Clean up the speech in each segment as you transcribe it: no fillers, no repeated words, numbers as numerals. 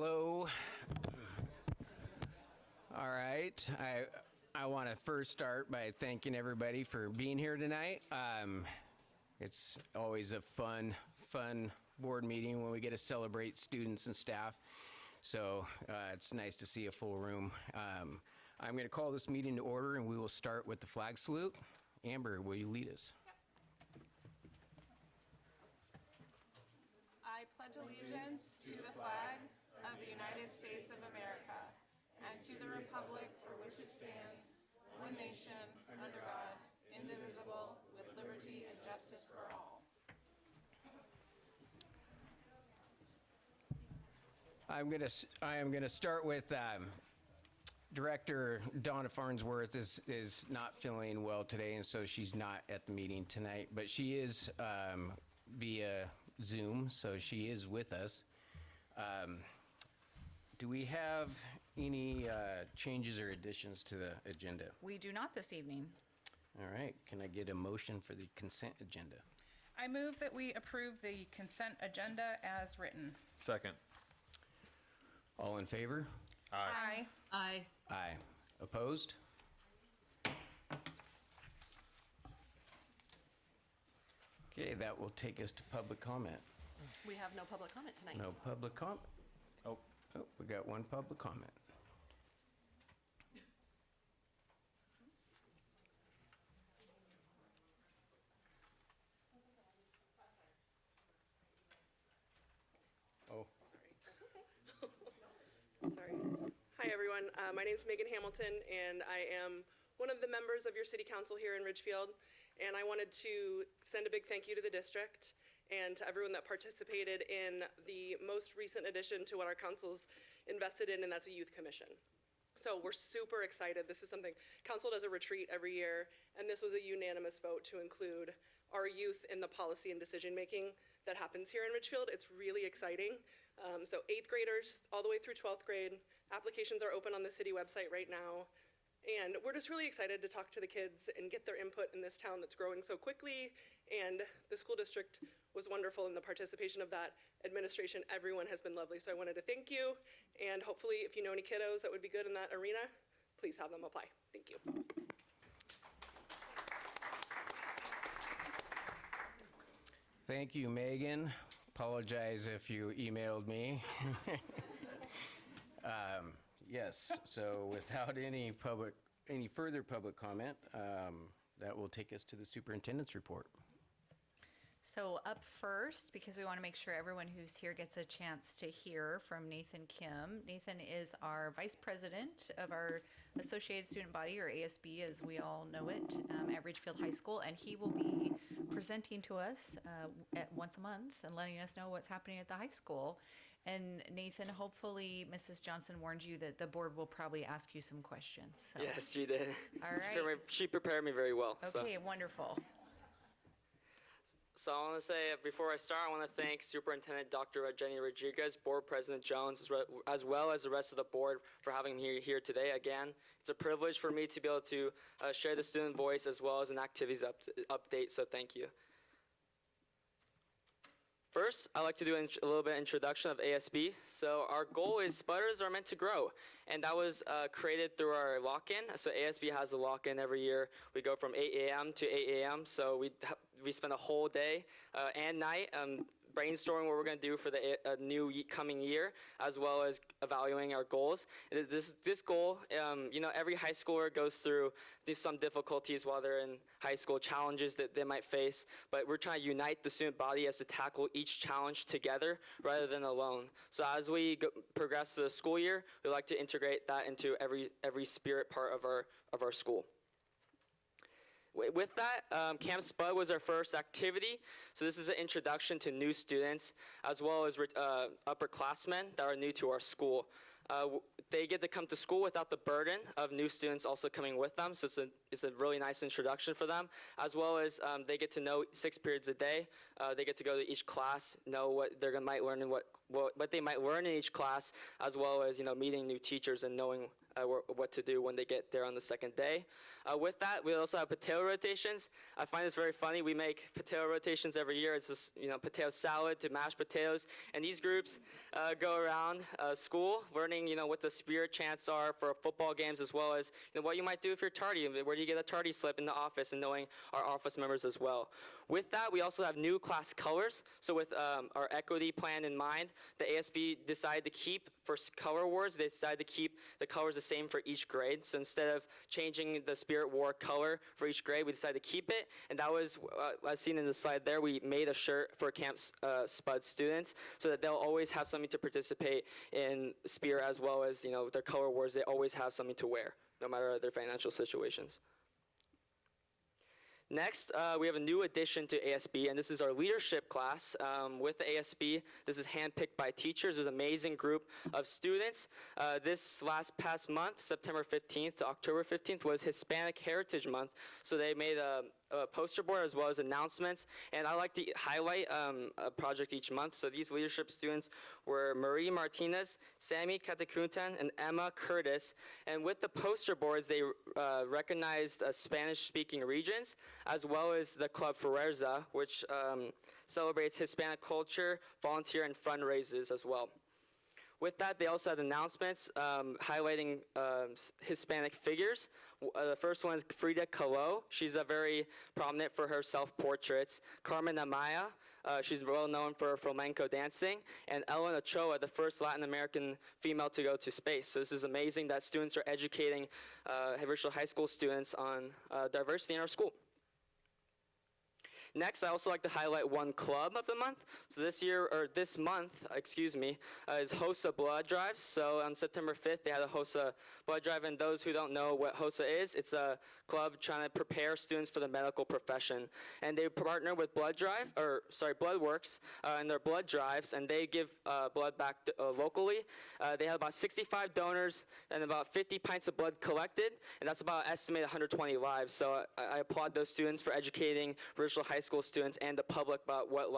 Hello. All right. I want to first start by thanking everybody for being here tonight. It's always a fun board meeting when we get to celebrate students and staff. So it's nice to see a full room. I'm going to call this meeting to order, and we will start with the flag salute. Amber, will you lead us? I pledge allegiance to the flag of the United States of America and to the republic for which it stands, one nation, under God, indivisible, with liberty and justice for all. I am going to start with Director Donna Farnsworth is not feeling well today, and so she's not at the meeting tonight, but she is via Zoom, so she is with us. Do we have any changes or additions to the agenda? We do not this evening. All right, can I get a motion for the consent agenda? I move that we approve the consent agenda as written. Second. All in favor? Aye. Aye. Aye. Opposed? Okay, that will take us to public comment. We have no public comment tonight. No public comment? Oh, we got one public comment. Oh. Sorry. Hi, everyone. My name is Megan Hamilton, and I am one of the members of your city council here in Ridgefield. And I wanted to send a big thank you to the district and to everyone that participated in the most recent addition to what our council's invested in, and that's a youth commission. So we're super excited. This is something, council does a retreat every year, and this was a unanimous vote to include our youth in the policy and decision making that happens here in Ridgefield. It's really exciting. So 8th graders all the way through 12th grade, applications are open on the city website right now. And we're just really excited to talk to the kids and get their input in this town that's growing so quickly. And the school district was wonderful in the participation of that. Administration, everyone has been lovely. So I wanted to thank you. And hopefully, if you know any kiddos that would be good in that arena, please have them apply. Thank you. Thank you, Megan. Apologize if you emailed me. Yes, so without any further public comment, that will take us to the superintendent's report. So up first, because we want to make sure everyone who's here gets a chance to hear from Nathan Kim. Nathan is our vice president of our Associated Student Body, or ASB as we all know it, at Ridgefield High School, and he will be presenting to us once a month and letting us know what's happening at the high school. And Nathan, hopefully Mrs. Johnson warned you that the board will probably ask you some questions. So. Yes, she did. All right. She prepared me very well. Okay, wonderful. So I want to say, before I start, I want to thank Superintendent Dr. Jenny Rodriguez, Board President Jones, as well as the rest of the board for having me here today. Again, it's a privilege for me to be able to share the student voice as well as an activities update, so thank you. First, I'd like to do a little bit of introduction of ASB. So our goal is sputters are meant to grow, and that was created through our lock-in. So ASB has a lock-in every year. We go from 8 a.m. to 8 a.m. So we spend a whole day and night brainstorming what we're going to do for the new coming year, as well as evaluating our goals. This goal, every high schooler goes through some difficulties while they're in high school, challenges that they might face, but we're trying to unite the student body as to tackle each challenge together rather than alone. So as we progress through the school year, we like to integrate that into every spirit part of our school. With that, Camp Spud was our first activity. So this is an introduction to new students, as well as upperclassmen that are new to our school. They get to come to school without the burden of new students also coming with them. So it's a really nice introduction for them, as well as they get to know 6 periods a day. They get to go to each class, know what might learn and what they might learn in each class, as well as meeting new teachers and knowing what to do when they get there on the second day. With that, we also have potato rotations. I find this very funny. We make potato rotations every year. It's just, potato salad to mashed potatoes. And these groups go around school learning, what the spirit chants are for football games, as well as what you might do if you're tardy. Where do you get a tardy slip in the office, and knowing our office members as well. With that, we also have new class colors. So with our equity plan in mind, the ASB decided to keep, for color wars, they decided to keep the colors the same for each grade. So instead of changing the Spirit War color for each grade, we decided to keep it. And that was, as seen in the slide there, we made a shirt for Camp Spud students so that they'll always have something to participate in Spirit, as well as, their color wars. They always have something to wear, no matter their financial situations. Next, we have a new addition to ASB, and this is our leadership class. With the ASB, this is handpicked by teachers. There's an amazing group of students. This past month, September 15th to October 15th, was Hispanic Heritage Month. So they made a poster board as well as announcements. And I like to highlight a project each month. So these leadership students were Marie Martinez, Sammy Katakuntan, and Emma Curtis. And with the poster boards, they recognized Spanish-speaking regions, as well as the Club Ferrerza, which celebrates Hispanic culture, volunteer, and fundraisers as well. With that, they also had announcements highlighting Hispanic figures. The first one is Frida Kahlo. She's very prominent for her self-portraits. Carmen Amaya, she's well known for flamenco dancing. And Ellen Ochoa, the first Latin American female to go to space. So this is amazing that students are educating Ridgefield High School students on diversity in our school. Next, I also like to highlight one club of the month. So this month, is HOSA Blood Drive. So on September 5th, they had a HOSA Blood Drive. And those who don't know what HOSA is, it's a club trying to prepare students for the medical profession. And they partner with Bloodworks and their blood drives, and they give blood back locally. They had about 65 donors and about 50 pints of blood collected, and that's about estimated 120 lives. So I applaud those students for educating Ridgefield High School students and the public about what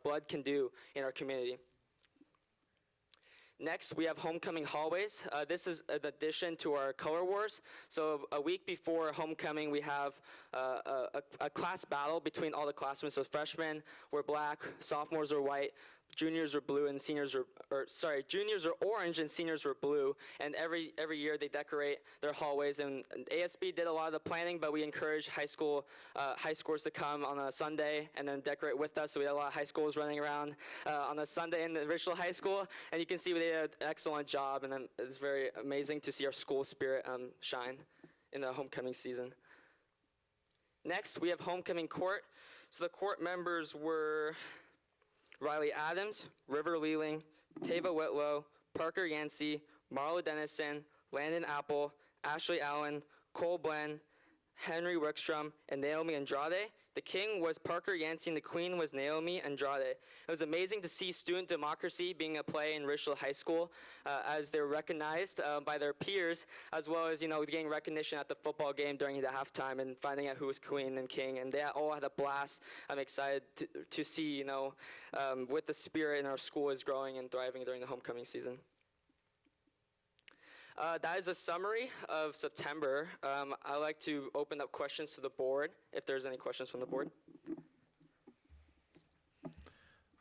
blood can do in our community. Next, we have homecoming hallways. This is an addition to our color wars. So a week before homecoming, we have a class battle between all the classrooms. So freshmen were black, sophomores are white, juniors are blue, and juniors are orange, and seniors were blue. And every year they decorate their hallways. And ASB did a lot of the planning, but we encourage high schoolers to come on a Sunday and then decorate with us. So we had a lot of high schools running around on a Sunday in the Ridgefield High School, and you can see we did an excellent job. And it's very amazing to see our school spirit shine in the homecoming season. Next, we have homecoming court. So the court members were Riley Adams, River Lealing, Tava Whitlow, Parker Yancey, Marla Dennison, Landon Apple, Ashley Allen, Cole Blen, Henry Wickstrom, and Naomi Andrade. The king was Parker Yancey, and the queen was Naomi Andrade. It was amazing to see student democracy being a play in Ridgefield High School as they're recognized by their peers, as well as, getting recognition at the football game during the halftime and finding out who was queen and king. And they all had a blast. I'm excited to see, what the spirit in our school is growing and thriving during the homecoming season. That is a summary of September. I'd like to open up questions to the board, if there's any questions from the board.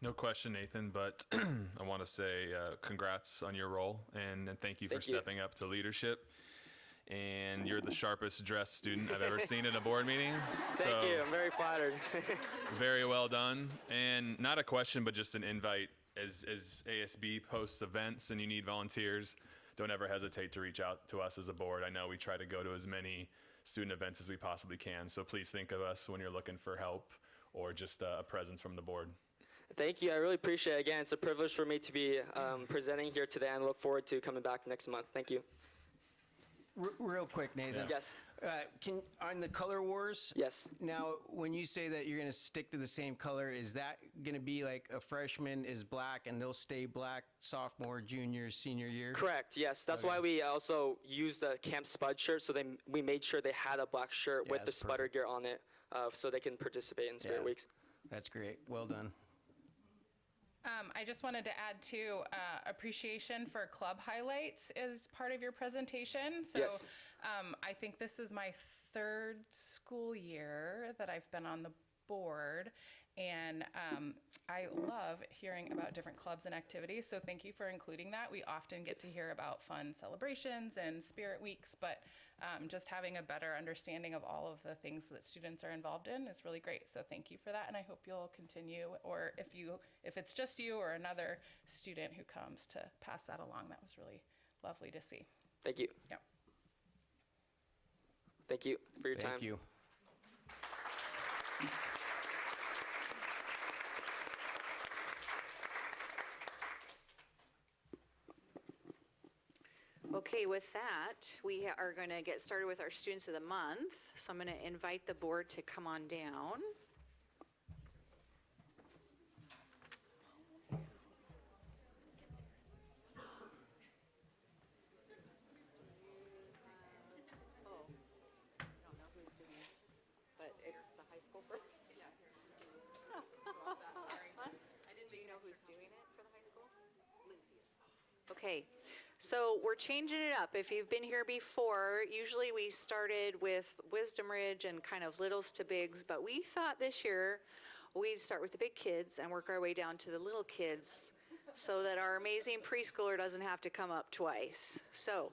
No question, Nathan, but I want to say congrats on your role, and thank you for stepping up to leadership. And you're the sharpest dressed student I've ever seen in a board meeting. Thank you. I'm very flattered. Very well done. And not a question, but just an invite. As ASB posts events and you need volunteers, don't ever hesitate to reach out to us as a board. I know we try to go to as many student events as we possibly can, so please think of us when you're looking for help or just a presence from the board. Thank you. I really appreciate it. Again, it's a privilege for me to be presenting here today, and look forward to coming back next month. Thank you. Real quick, Nathan. Yes. On the color wars? Yes. Now, when you say that you're going to stick to the same color, is that going to be like a freshman is black and they'll stay black sophomore, junior, senior year? Correct. Yes. That's why we also used the Camp Spud shirt. So we made sure they had a black shirt with the Spudder gear on it, so they can participate in Spirit Weeks. That's great. Well done. I just wanted to add too, appreciation for club highlights is part of your presentation. So Yes. I think this is my third school year that I've been on the board, and I love hearing about different clubs and activities. So thank you for including that. We often get to hear about fun celebrations and spirit weeks, but just having a better understanding of all of the things that students are involved in is really great. So thank you for that, and I hope you'll continue, or if it's just you or another student who comes, to pass that along. That was really lovely to see. Thank you. Yeah. Thank you for your time. Thank you. Okay, with that, we are going to get started with our Students of the Month. So I'm going to invite the board to come on down. Oh, I don't know who's doing it, but it's the high school first. Do you know who's doing it for the high school? Lindsay is. Okay. So we're changing it up. If you've been here before, usually we started with Wisdom Ridge and kind of littles to bigs, but we thought this year we'd start with the big kids and work our way down to the little kids so that our amazing preschooler doesn't have to come up twice. So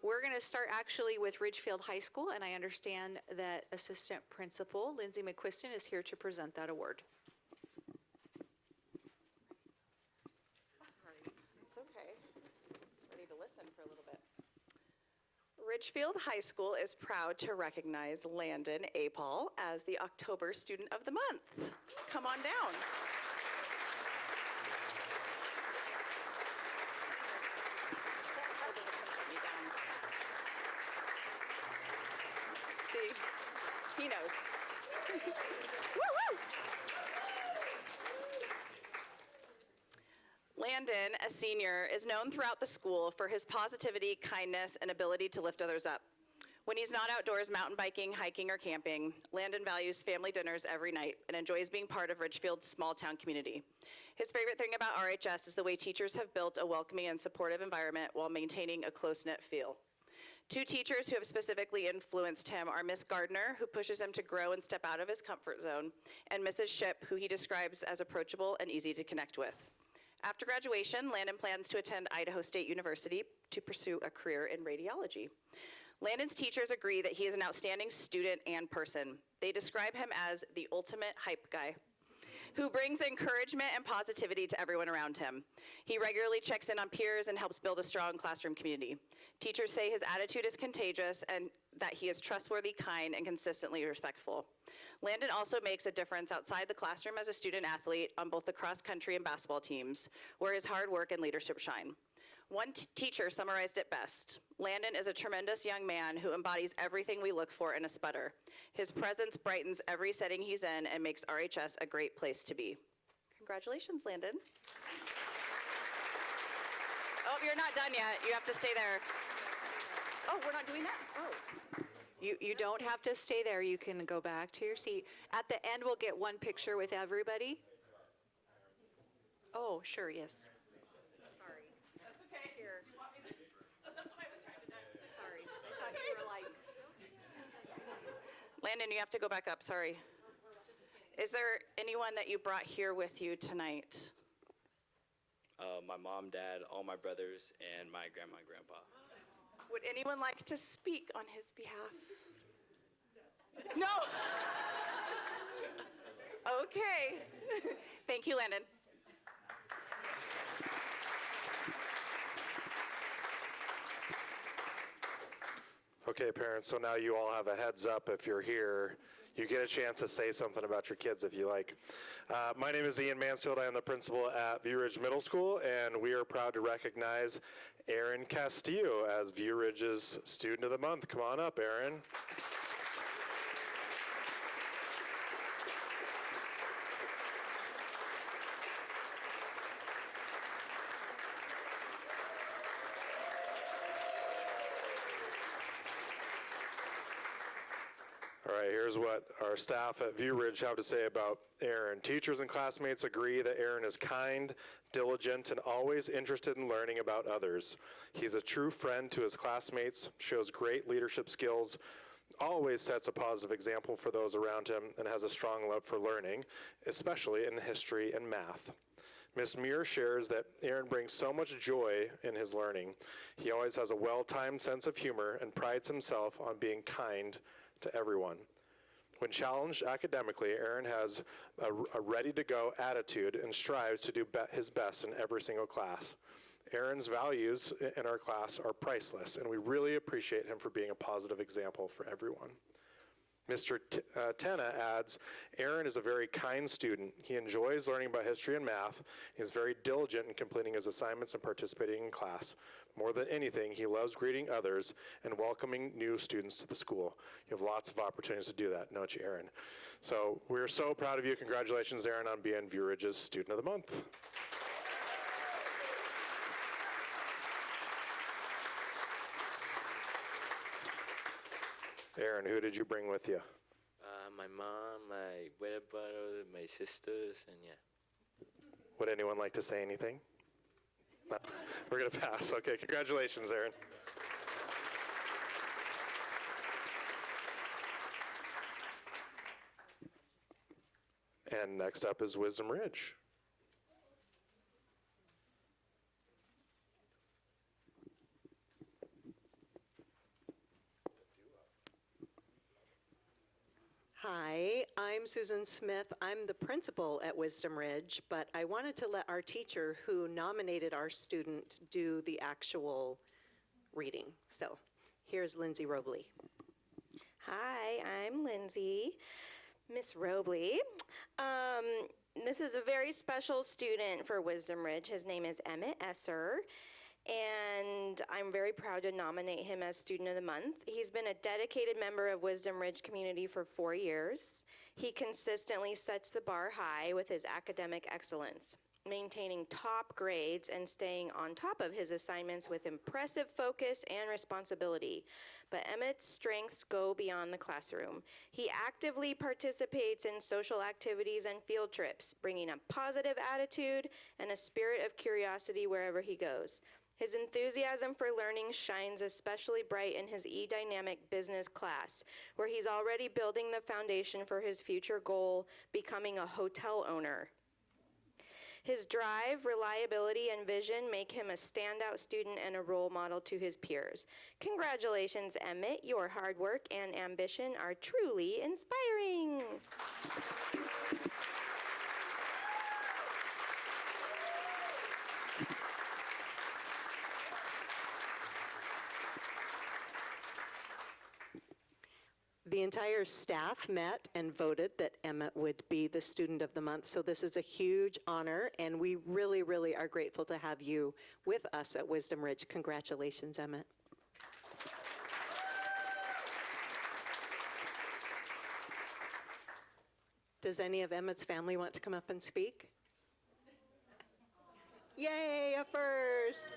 we're going to start actually with Ridgefield High School, and I understand that Assistant Principal Lindsay McQuiston is here to present that award. It's okay. Ready to listen for a little bit. Ridgefield High School is proud to recognize Landon A. Paul as the October Student of the Month. Come on down. See, he knows. Woo woo! Landon, a senior, is known throughout the school for his positivity, kindness, and ability to lift others up. When he's not outdoors mountain biking, hiking, or camping, Landon values family dinners every night and enjoys being part of Ridgefield's small town community. His favorite thing about RHS is the way teachers have built a welcoming and supportive environment while maintaining a close-knit feel. Two teachers who have specifically influenced him are Miss Gardner, who pushes him to grow and step out of his comfort zone, and Mrs. Ship, who he describes as approachable and easy to connect with. After graduation, Landon plans to attend Idaho State University to pursue a career in radiology. Landon's teachers agree that he is an outstanding student and person. They describe him as the ultimate hype guy, who brings encouragement and positivity to everyone around him. He regularly checks in on peers and helps build a strong classroom community. Teachers say his attitude is contagious and that he is trustworthy, kind, and consistently respectful. Landon also makes a difference outside the classroom as a student athlete on both the cross country and basketball teams, where his hard work and leadership shine. One teacher summarized it best. Landon is a tremendous young man who embodies everything we look for in a spudder. His presence brightens every setting he's in and makes RHS a great place to be. Congratulations, Landon. Oh, you're not done yet. You have to stay there. Oh, we're not doing that? Oh. You don't have to stay there. You can go back to your seat. At the end, we'll get one picture with everybody. Oh, sure, yes. Sorry. That's okay. Here. Do you want me to? That's what I was trying to do. Sorry. I thought you were like... Landon, you have to go back up, sorry. Is there anyone that you brought here with you tonight? My mom, dad, all my brothers, and my grandma and grandpa. Would anyone like to speak on his behalf? No? Okay. Thank you, Landon. Okay, parents, so now you all have a heads up. If you're here, you get a chance to say something about your kids if you like. My name is Ian Mansfield. I am the principal at View Ridge Middle School, and we are proud to recognize Aaron Castillo as View Ridge's Student of the Month. Come on up, Aaron. All right, here's what our staff at View Ridge have to say about Aaron. Teachers and classmates agree that Aaron is kind, diligent, and always interested in learning about others. He's a true friend to his classmates, shows great leadership skills, always sets a positive example for those around him, and has a strong love for learning, especially in history and math. Ms. Muir shares that Aaron brings so much joy in his learning. He always has a well-timed sense of humor and prides himself on being kind to everyone. When challenged academically, Aaron has a ready-to-go attitude and strives to do his best in every single class. Aaron's values in our class are priceless, and we really appreciate him for being a positive example for everyone. Mr. Tenna adds, Aaron is a very kind student. He enjoys learning about history and math. He is very diligent in completing his assignments and participating in class. More than anything, he loves greeting others and welcoming new students to the school. You have lots of opportunities to do that, don't you, Aaron? So we're so proud of you. Congratulations, Aaron, on being View Ridge's Student of the Month. Aaron, who did you bring with you? My mom, my wedded brother, my sisters, and yeah. Would anyone like to say anything? No. We're going to pass. Okay, congratulations, Aaron. And next up is Wisdom Ridge. Hi, I'm Susan Smith. I'm the principal at Wisdom Ridge, but I wanted to let our teacher who nominated our student do the actual reading. So here's Lindsay Robley. Hi, I'm Lindsay, Miss Robley. This is a very special student for Wisdom Ridge. His name is Emmett Esser, and I'm very proud to nominate him as Student of the Month. He's been a dedicated member of Wisdom Ridge community for 4 years. He consistently sets the bar high with his academic excellence, maintaining top grades and staying on top of his assignments with impressive focus and responsibility. But Emmett's strengths go beyond the classroom. He actively participates in social activities and field trips, bringing a positive attitude and a spirit of curiosity wherever he goes. His enthusiasm for learning shines especially bright in his e-dynamic business class, where he's already building the foundation for his future goal, becoming a hotel owner. His drive, reliability, and vision make him a standout student and a role model to his peers. Congratulations, Emmett. Your hard work and ambition are truly inspiring. The entire staff met and voted that Emmett would be the Student of the Month, so this is a huge honor, and we really, really are grateful to have you with us at Wisdom Ridge. Congratulations, Emmett. Does any of Emmett's family want to come up and speak? Yay, a first!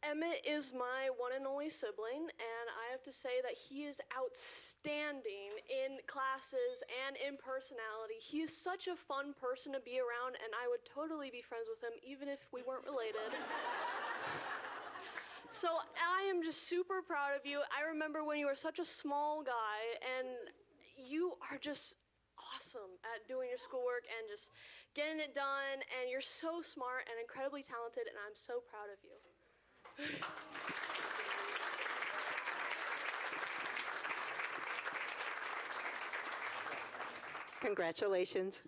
Emmett is my one and only sibling, and I have to say that he is outstanding in classes and in personality. He is such a fun person to be around, and I would totally be friends with him even if we weren't related. So I am just super proud of you. I remember when you were such a small guy, and you are just awesome at doing your schoolwork and just getting it done, and you're so smart and incredibly talented, and I'm so proud of you. Congratulations.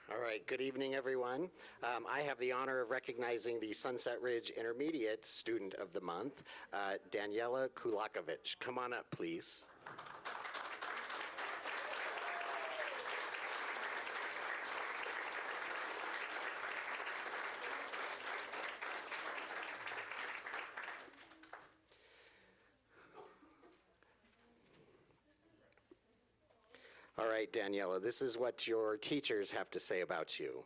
All right, good evening, everyone. I have the honor of recognizing the Sunset Ridge Intermediate Student of the Month, Daniela Kulakovic. Come on up, please. All right, Daniela, this is what your teachers have to say about you.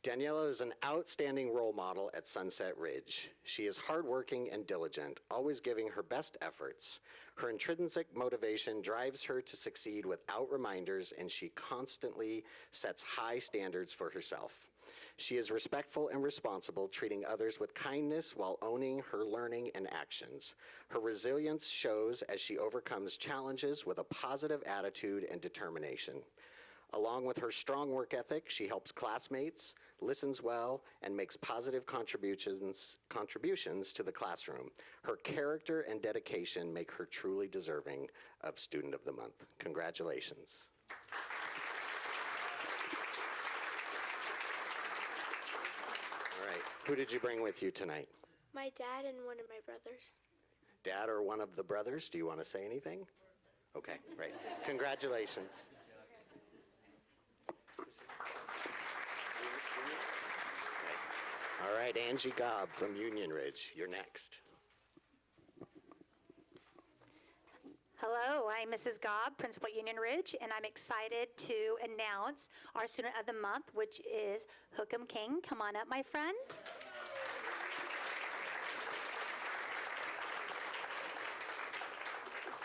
Daniela is an outstanding role model at Sunset Ridge. She is hardworking and diligent, always giving her best efforts. Her intrinsic motivation drives her to succeed without reminders, and she constantly sets high standards for herself. She is respectful and responsible, treating others with kindness while owning her learning and actions. Her resilience shows as she overcomes challenges with a positive attitude and determination. Along with her strong work ethic, she helps classmates, listens well, and makes positive contributions to the classroom. Her character and dedication make her truly deserving of Student of the Month. Congratulations. All right, who did you bring with you tonight? My dad and one of my brothers. Dad or one of the brothers? Do you want to say anything? Okay, great. Congratulations. All right, Angie Gobb from Union Ridge, you're next. Hello, I'm Mrs. Gobb, Principal at Union Ridge, and I'm excited to announce our Student of the Month, which is Hookem King. Come on up, my friend.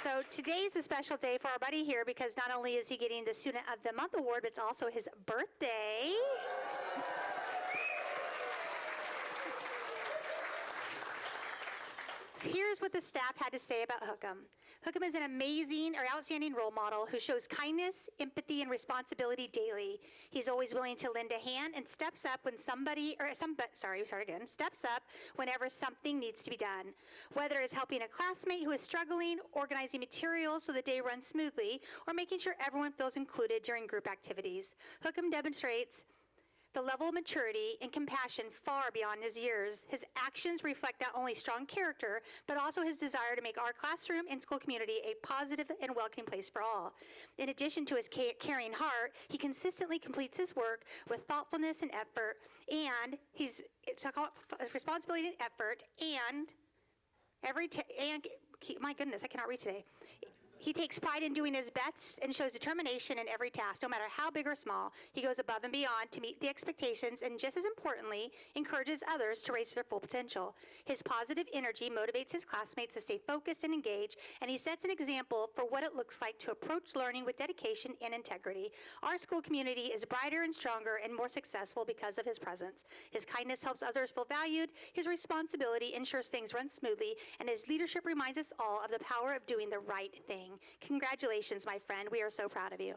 So today is a special day for our buddy here because not only is he getting the Student of the Month award, but it's also his birthday. Here's what the staff had to say about Hookem. Hookem is an amazing or outstanding role model who shows kindness, empathy, and responsibility daily. He's always willing to lend a hand and steps up when steps up whenever something needs to be done. Whether it's helping a classmate who is struggling, organizing materials so the day runs smoothly, or making sure everyone feels included during group activities. Hookem demonstrates the level of maturity and compassion far beyond his years. His actions reflect not only strong character, but also his desire to make our classroom and school community a positive and welcoming place for all. In addition to his caring heart, he consistently completes his work with thoughtfulness and effort, and responsibility and effort, and my goodness, I cannot read today. He takes pride in doing his best and shows determination in every task, no matter how big or small. He goes above and beyond to meet the expectations and, just as importantly, encourages others to raise their full potential. His positive energy motivates his classmates to stay focused and engaged, and he sets an example for what it looks like to approach learning with dedication and integrity. Our school community is brighter and stronger and more successful because of his presence. His kindness helps others feel valued, his responsibility ensures things run smoothly, and his leadership reminds us all of the power of doing the right thing. Congratulations, my friend. We are so proud of you.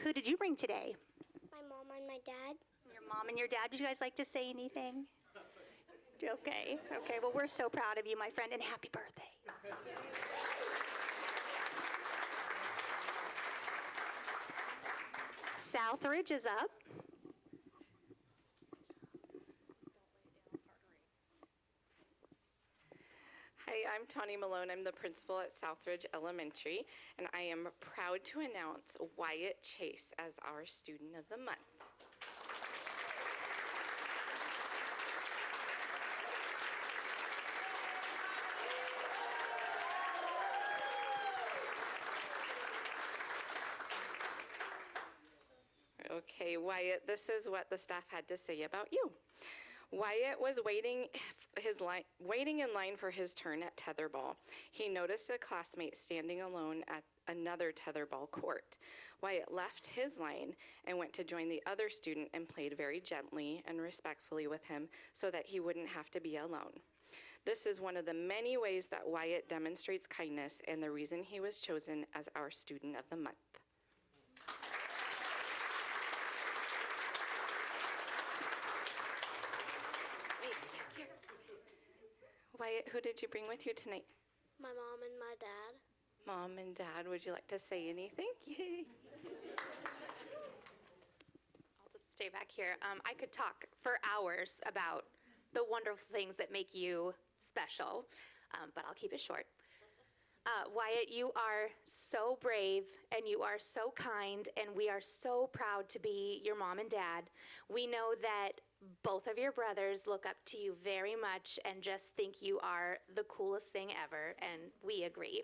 Who did you bring today? My mom and my dad. Your mom and your dad. Would you guys like to say anything? Okay. Well, we're so proud of you, my friend, and happy birthday. Southridge is up. Hi, I'm Tawny Malone. I'm the principal at Southridge Elementary, and I am proud to announce Wyatt Chase as our Student of the Month. Okay, Wyatt, this is what the staff had to say about you. Wyatt was waiting in line for his turn at tetherball. He noticed a classmate standing alone at another tetherball court. Wyatt left his line and went to join the other student and played very gently and respectfully with him so that he wouldn't have to be alone. This is one of the many ways that Wyatt demonstrates kindness and the reason he was chosen as our Student of the Month. Wyatt, who did you bring with you tonight? My mom and my dad. Mom and Dad, would you like to say anything? Yay. I'll just stay back here. I could talk for hours about the wonderful things that make you special, but I'll keep it short. Wyatt, you are so brave and you are so kind, and we are so proud to be your mom and dad. We know that both of your brothers look up to you very much and just think you are the coolest thing ever, and we agree.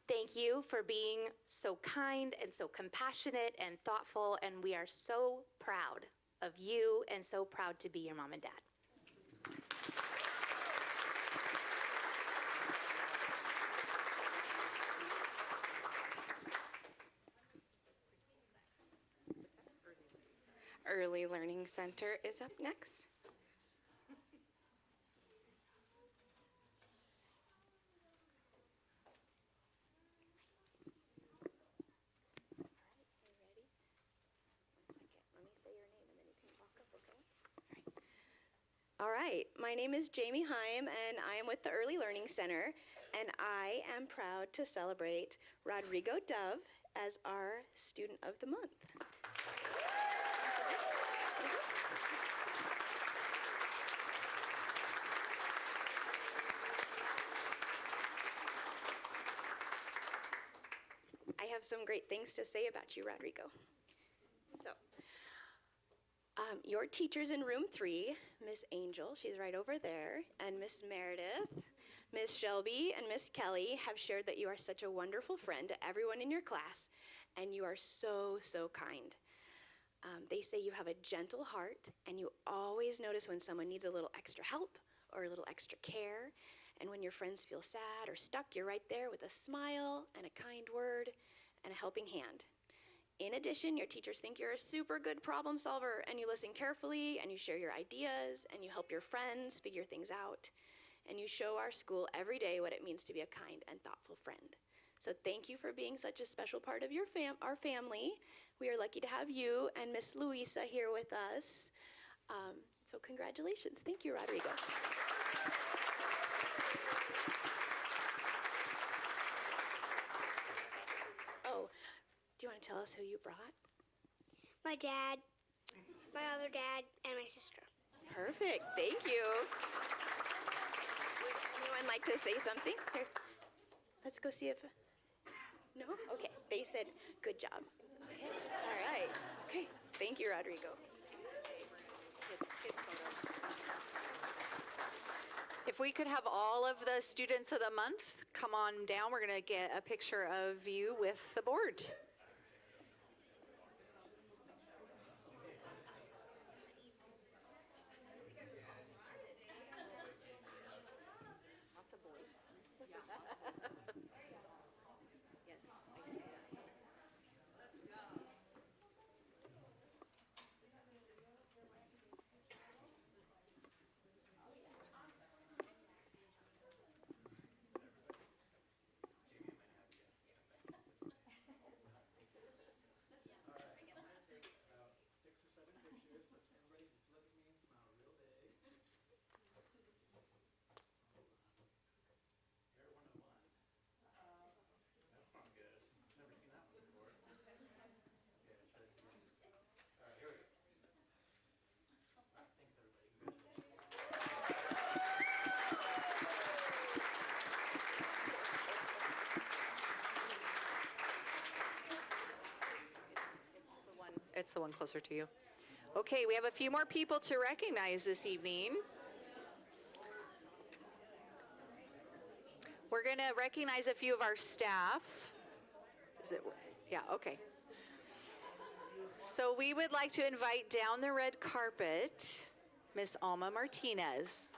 Thank you for being so kind and so compassionate and thoughtful, and we are so proud of you and so proud to be your mom and dad. Early Learning Center is up next. All right, my name is Jamie Heim, and I am with the Early Learning Center, and I am proud to celebrate Rodrigo Dove as our Student of the Month. I have some great things to say about you, Rodrigo. So, your teachers in room 3, Miss Angel, she's right over there, and Miss Meredith, Miss Shelby, and Miss Kelly have shared that you are such a wonderful friend to everyone in your class, and you are so, so kind. They say you have a gentle heart, and you always notice when someone needs a little extra help or a little extra care, and when your friends feel sad or stuck, you're right there with a smile and a kind word and a helping hand. In addition, your teachers think you're a super good problem solver, and you listen carefully, and you share your ideas, and you help your friends figure things out, and you show our school every day what it means to be a kind and thoughtful friend. So thank you for being such a special part of our family. We are lucky to have you and Miss Louisa here with us. So congratulations. Thank you, Rodrigo. Oh, do you want to tell us who you brought? My dad, my other dad, and my sister. Perfect. Thank you. Would anyone like to say something? Here. Let's go see if... No? Okay. They said, good job. Okay. All right. Okay. Thank you, Rodrigo. If we could have all of the students of the month come on down, we're going to get a picture of you with the board. It's the one closer to you. Okay, we have a few more people to recognize this evening. We're going to recognize a few of our staff. Is it? Yeah, okay. So we would like to invite down the red carpet Miss Alma Martinez.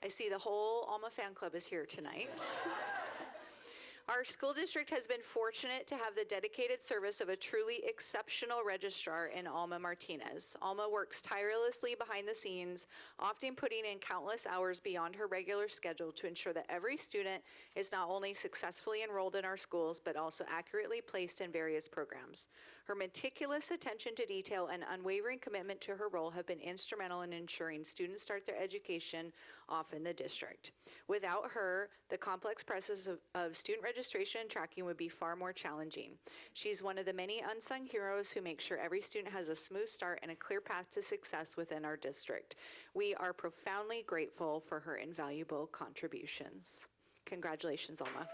I see the whole Alma fan club is here tonight. Our school district has been fortunate to have the dedicated service of a truly exceptional registrar in Alma Martinez. Alma works tirelessly behind the scenes, often putting in countless hours beyond her regular schedule to ensure that every student is not only successfully enrolled in our schools, but also accurately placed in various programs. Her meticulous attention to detail and unwavering commitment to her role have been instrumental in ensuring students start their education off in the district. Without her, the complex process of student registration and tracking would be far more challenging. She's one of the many unsung heroes who make sure every student has a smooth start and a clear path to success within our district. We are profoundly grateful for her invaluable contributions. Congratulations, Alma.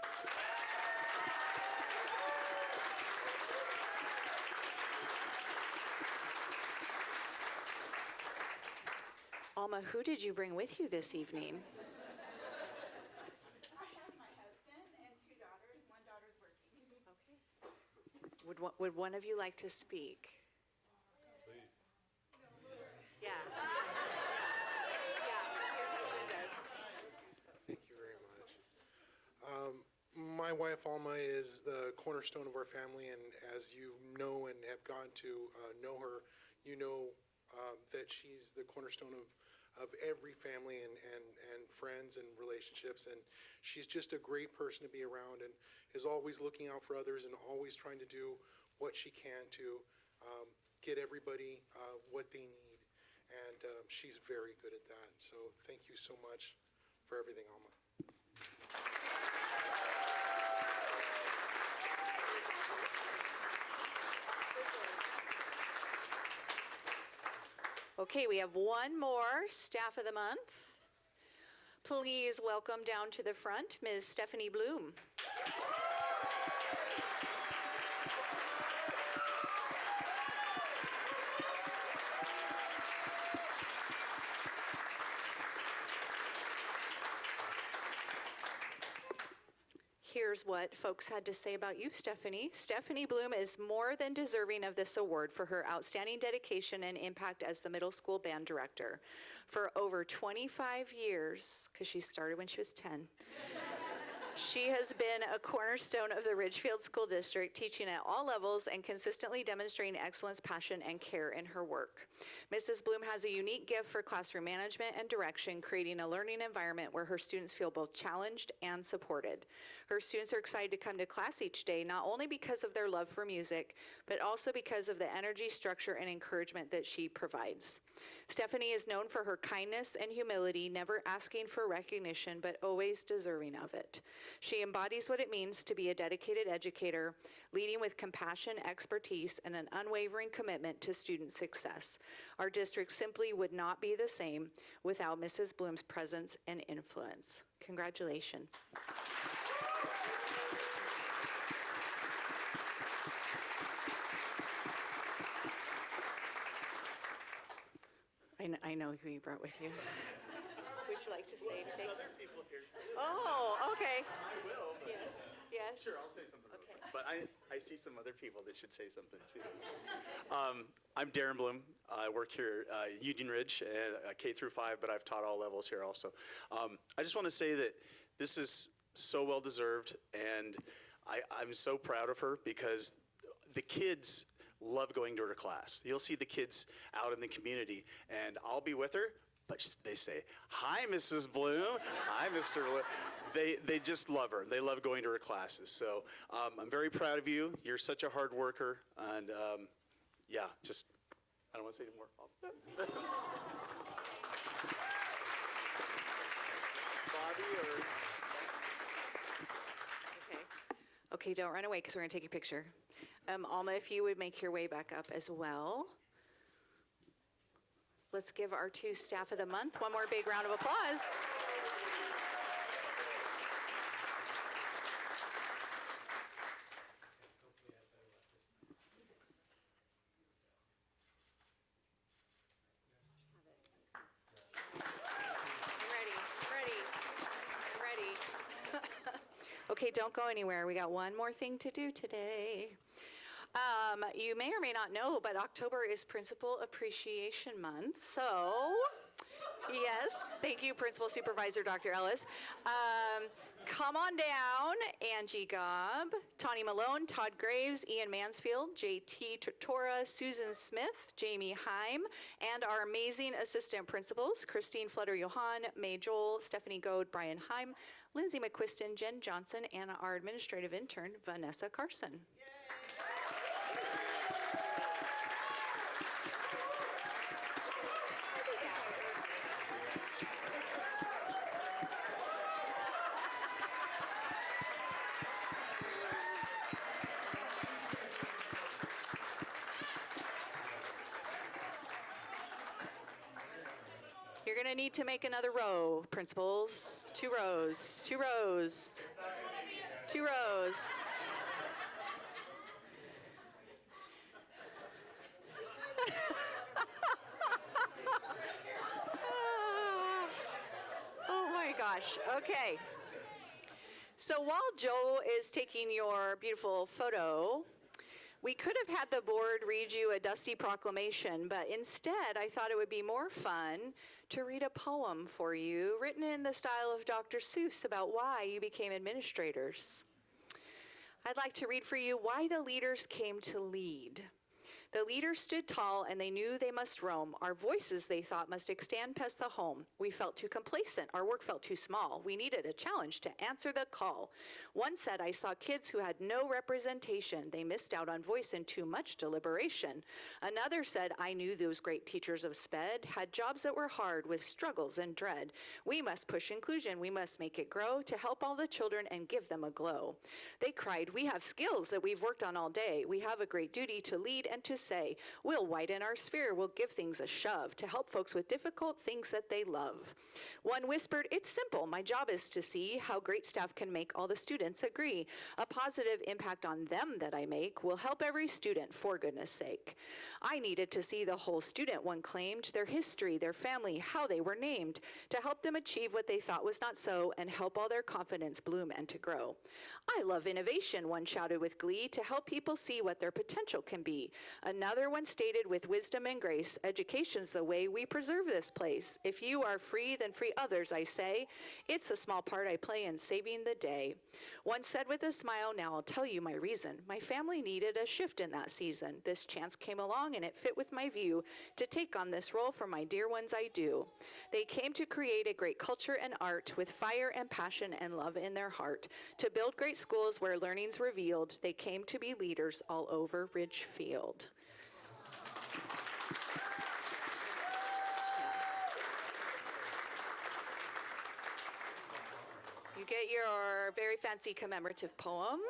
Alma, who did you bring with you this evening? I have my husband and 2 daughters. One daughter's working. Okay. Would one of you like to speak? Please. Yeah. Thank you very much. My wife Alma is the cornerstone of our family, and as you know and have gotten to know her, you know that she's the cornerstone of every family and friends and relationships, and she's just a great person to be around and is always looking out for others and always trying to do what she can to get everybody what they need, and she's very good at that. So thank you so much for everything, Alma. Okay, we have one more Staff of the Month. Please welcome down to the front Ms. Stephanie Bloom. Here's what folks had to say about you, Stephanie. Stephanie Bloom is more than deserving of this award for her outstanding dedication and impact as the middle school band director. For over 25 years, because she started when she was 10, she has been a cornerstone of the Ridgefield School District, teaching at all levels and consistently demonstrating excellence, passion, and care in her work. Mrs. Bloom has a unique gift for classroom management and direction, creating a learning environment where her students feel both challenged and supported. Her students are excited to come to class each day, not only because of their love for music, but also because of the energy, structure, and encouragement that she provides. Stephanie is known for her kindness and humility, never asking for recognition, but always deserving of it. She embodies what it means to be a dedicated educator, leading with compassion, expertise, and an unwavering commitment to student success. Our district simply would not be the same without Mrs. Bloom's presence and influence. Congratulations. I know who you brought with you. Would you like to say anything? There's other people here too. Oh, okay. I will. Yes. Sure, I'll say something. Okay. But I see some other people that should say something too. I'm Darren Bloom. I work here at Union Ridge, K through 5, but I've taught all levels here also. I just want to say that this is so well deserved, and I'm so proud of her because the kids love going to her class. You'll see the kids out in the community, and I'll be with her, but they say, "Hi, Mrs. Bloom." "Hi, Mr. Bloom." They just love her. They love going to her classes. So I'm very proud of you. You're such a hard worker, and yeah, just, I don't want to say anymore. Bobby or? Okay, don't run away because we're going to take a picture. Alma, if you would make your way back up as well. Let's give our 2 Staff of the Month one more big round of applause. Okay, don't go anywhere. We got one more thing to do today. You may or may not know, but October is Principal Appreciation Month. So, yes, thank you, Principal Supervisor Dr. Ellis. Come on down, Angie Gobb, Tawny Malone, Todd Graves, Ian Mansfield, JT Tortora, Susan Smith, Jamie Heim, and our amazing assistant principals, Christine Flutter-Johann, May Joel, Stephanie Goad, Brian Heim, Lindsay McQuiston, Jen Johnson, and our administrative intern, Vanessa Carson. Yay. to need to make another row, principals. 2 rows, 2 rows, 2 rows. Oh my gosh, okay. So while Joe is taking your beautiful photo, we could have had the board read you a dusty proclamation, but instead I thought it would be more fun to read a poem for you written in the style of Dr. Seuss about why you became administrators. I'd like to read for you why the leaders came to lead. The leaders stood tall and they knew they must roam. Our voices, they thought, must extend past the home. We felt too complacent. Our work felt too small. We needed a challenge to answer the call. One said, I saw kids who had no representation. They missed out on voice and too much deliberation. Another said, I knew those great teachers of SPED had jobs that were hard with struggles and dread. We must push inclusion. We must make it grow to help all the children and give them a glow. They cried, we have skills that we've worked on all day. We have a great duty to lead and to say, we'll widen our sphere, we'll give things a shove to help folks with difficult things that they love. One whispered, it's simple, my job is to see how great staff can make all the students agree. A positive impact on them that I make will help every student, for goodness sake. I needed to see the whole student, one claimed, their history, their family, how they were named, to help them achieve what they thought was not so and help all their confidence bloom and to grow. I love innovation, one shouted with glee, to help people see what their potential can be. Another one stated with wisdom and grace, education's the way we preserve this place. If you are free, then free others, I say. It's a small part I play in saving the day. One said with a smile, now I'll tell you my reason. My family needed a shift in that season. This chance came along and it fit with my view to take on this role for my dear ones I do. They came to create a great culture and art with fire and passion and love in their heart. To build great schools where learning's revealed, they came to be leaders all over Ridgefield. You get your very fancy commemorative poem,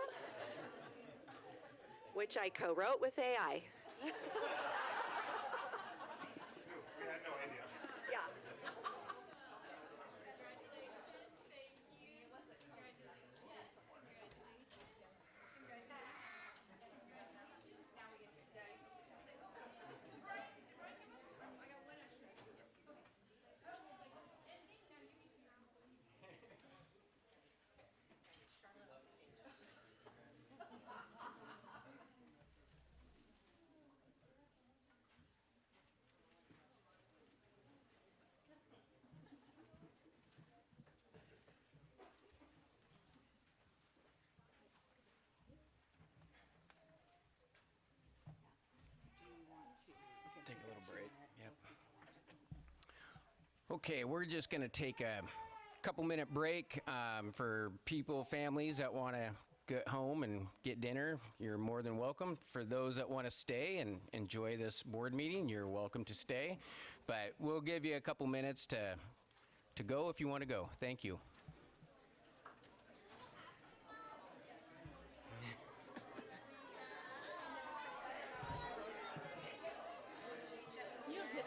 which I co-wrote with AI. We had no idea. Yeah. Take a little break. Yep. Okay, we're just going to take a couple-minute break for people, families that want to get home and get dinner. You're more than welcome. For those that want to stay and enjoy this board meeting, you're welcome to stay. But we'll give you a couple minutes to go if you want to go. Thank you. You did it.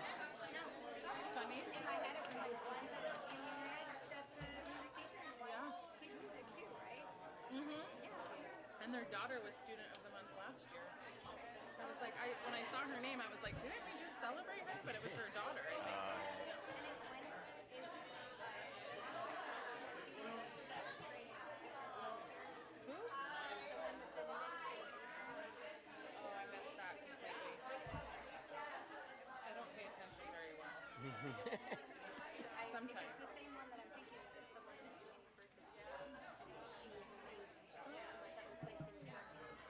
Funny. In my head, it was like one that's in your head, that's a music teacher, and one he's music too, right? Mm-hmm. Yeah. And their daughter was student of the month last year. I was like, when I saw her name, I was like, didn't we just celebrate her? But it was her daughter, I think. Who? Oh, I missed that completely. I don't pay attention very well. Sometimes. It's the same one that I'm thinking of. It's the one that's doing university. She was amazing. Second place in New York.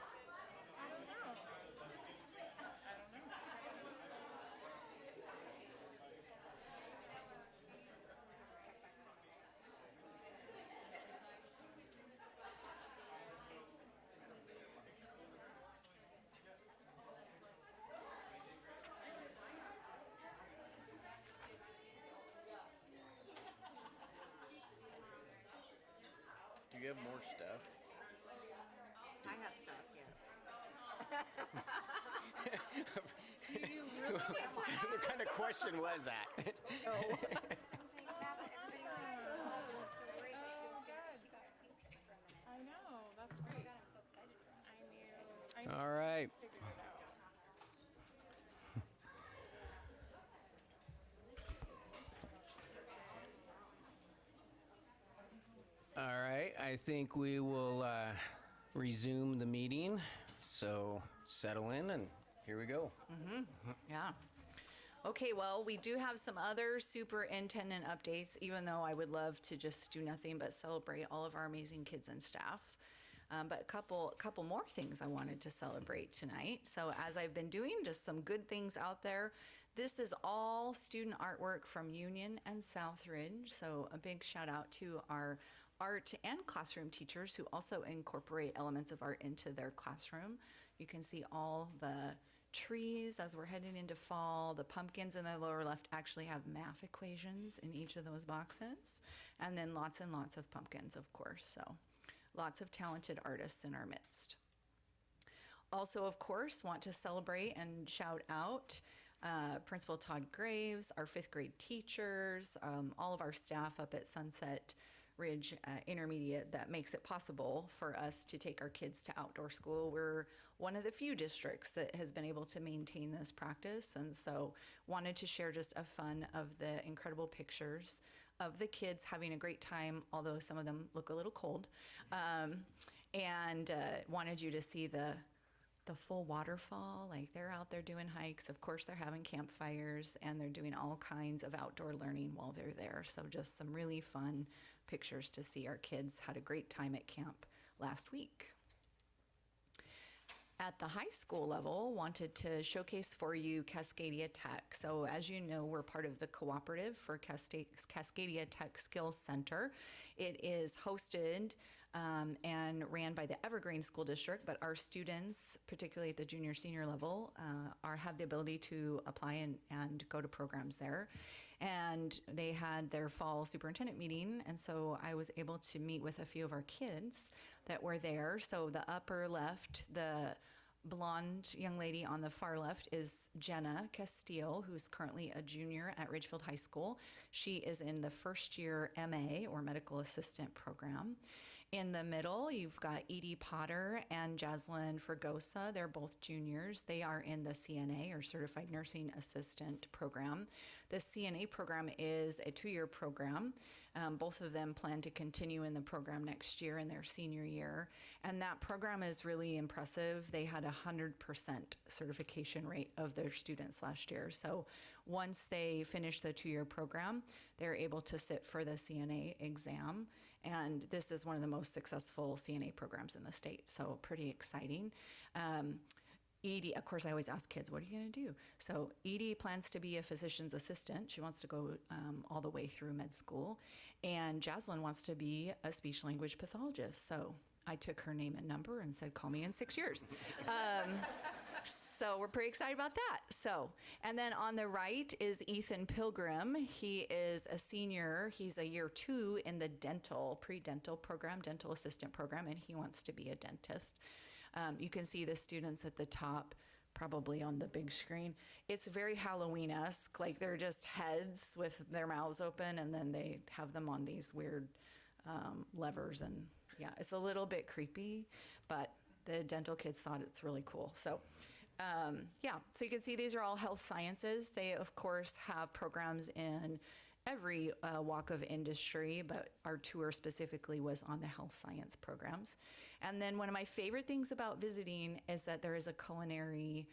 I don't know. I don't know. Do you have more stuff? I have stuff, yes. Do you really? What kind of question was that? No. right, I think we will resume the meeting. So settle in, and here we go. Yeah. Okay, well, we do have some other superintendent updates, even though I would love to just do nothing but celebrate all of our amazing kids and staff. But a couple more things I wanted to celebrate tonight. So as I've been doing, just some good things out there. This is all student artwork from Union and Southridge. So a big shout out to our art and classroom teachers who also incorporate elements of art into their classroom. You can see all the trees as we're heading into fall. The pumpkins in the lower left actually have math equations in each of those boxes. And then lots and lots of pumpkins, of course. So lots of talented artists in our midst. Also, of course, want to celebrate and shout out Principal Todd Graves, our 5th grade teachers, all of our staff up at Sunset Ridge Intermediate that makes it possible for us to take our kids to outdoor school. We're one of the few districts that has been able to maintain this practice, and so wanted to share just a fun of the incredible pictures of the kids having a great time, although some of them look a little cold, and wanted you to see the full waterfall. Like, they're out there doing hikes. Of course, they're having campfires, and they're doing all kinds of outdoor learning while they're there. So just some really fun pictures to see. Our kids had a great time at camp last week. At the high school level, wanted to showcase for you Cascadia Tech. So as you know, we're part of the cooperative for Cascadia Tech Skills Center. It is hosted and ran by the Evergreen School District, but our students, particularly at the junior senior level, have the ability to apply and go to programs there. And they had their fall superintendent meeting, and so I was able to meet with a few of our kids that were there. So the upper left, the blonde young lady on the far left is Jenna Castile, who's currently a junior at Ridgefield High School. She is in the first year MA, or medical assistant program. In the middle, you've got Edie Potter and Jaslyn Fergosa. They're both juniors. They are in the CNA, or Certified Nursing Assistant program. The CNA program is a 2-year program. Both of them plan to continue in the program next year in their senior year. And that program is really impressive. They had 100% certification rate of their students last year. So once they finish the 2-year program, they're able to sit for the CNA exam. And this is one of the most successful CNA programs in the state, so pretty exciting. Edie, of course, I always ask kids, what are you going to do? So Edie plans to be a physician's assistant. She wants to go all the way through med school. And Jaslyn wants to be a speech-language pathologist. So I took her name and number and said, call me in 6 years. So we're pretty excited about that. So, and then on the right is Ethan Pilgrim. He is a senior. He's a year 2 in the pre-dental program, dental assistant program, and he wants to be a dentist. You can see the students at the top, probably on the big screen. It's very Halloween-esque, like they're just heads with their mouths open, and then they have them on these weird levers, and yeah, it's a little bit creepy, but the dental kids thought it's really cool. So yeah, so you can see these are all health sciences. They, of course, have programs in every walk of industry, but our tour specifically was on the health science programs. And then one of my favorite things about visiting is that there is a culinary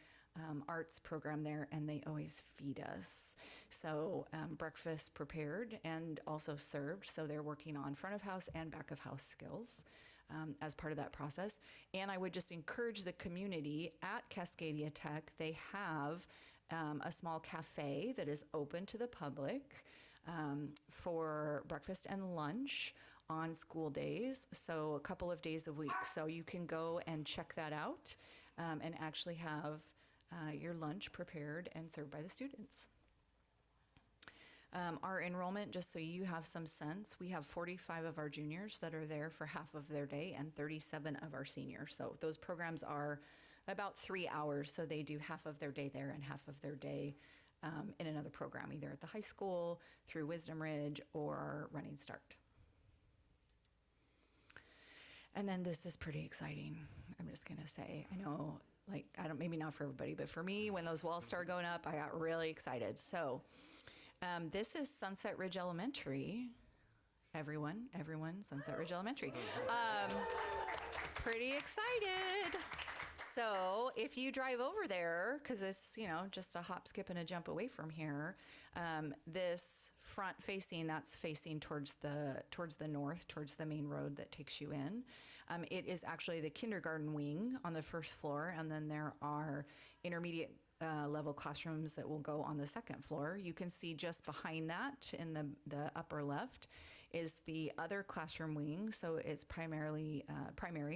arts program there, and they always feed us. So breakfast prepared and also served. So they're working on front of house and back of house skills as part of that process. And I would just encourage the community at Cascadia Tech. They have a small cafe that is open to the public for breakfast and lunch on school days, so a couple of days a week. So you can go and check that out and actually have your lunch prepared and served by the students. Our enrollment, just so you have some sense, we have 45 of our juniors that are there for half of their day and 37 of our seniors. So those programs are about 3 hours, so they do half of their day there and half of their day in another program, either at the high school, through Wisdom Ridge, or Running Start. And then this is pretty exciting, I'm just gonna say. I know, like, maybe not for everybody, but for me, when those walls started going up, I got really excited. So this is Sunset Ridge Elementary. everyone, Sunset Ridge Elementary. Pretty excited. So if you drive over there, because it's, just a hop, skip, and a jump away from here, this front facing, that's facing towards the north, towards the main road that takes you in. It is actually the kindergarten wing on the first floor, and then there are intermediate level classrooms that will go on the second floor. You can see just behind that in the upper left is the other classroom wing. So it's primary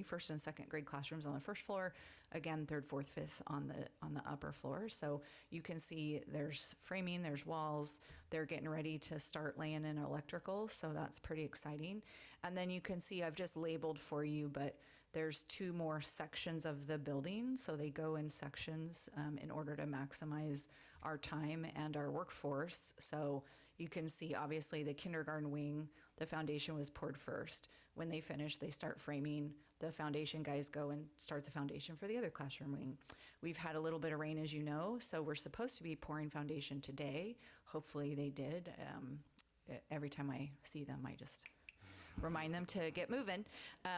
first and second grade classrooms on the first floor, again, third, fourth, fifth on the upper floor. So you can see there's framing, there's walls. They're getting ready to start laying in electrical, so that's pretty exciting. And then you can see I've just labeled for you, but there's 2 more sections of the building, so they go in sections in order to maximize our time and our workforce. So you can see, obviously, the kindergarten wing, the foundation was poured first. When they finish, they start framing. The foundation guys go and start the foundation for the other classroom wing. We've had a little bit of rain, as you know, so we're supposed to be pouring foundation today. Hopefully they did. Every time I see them, I just remind them to get moving.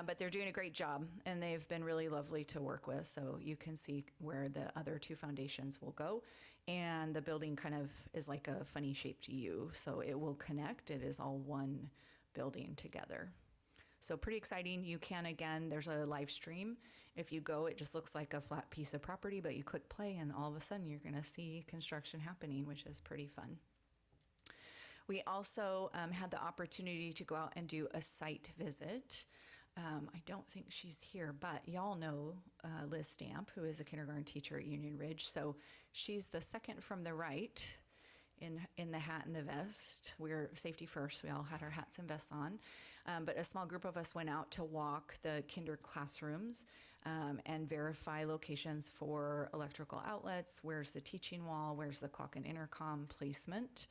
But they're doing a great job, and they've been really lovely to work with. So you can see where the other 2 foundations will go. And the building kind of is like a funny shaped U, so it will connect. It is all one building together. So pretty exciting. You can, again, there's a live stream. If you go, it just looks like a flat piece of property, but you click play and all of a sudden you're gonna see construction happening, which is pretty fun. We also had the opportunity to go out and do a site visit. I don't think she's here, but y'all know Liz Stamp, who is a kindergarten teacher at Union Ridge. So she's the second from the right in the hat and the vest. We're safety first. We all had our hats and vests on. But a small group of us went out to walk the kinder classrooms and verify locations for electrical outlets. Where's the teaching wall? Where's the clock and intercom placement?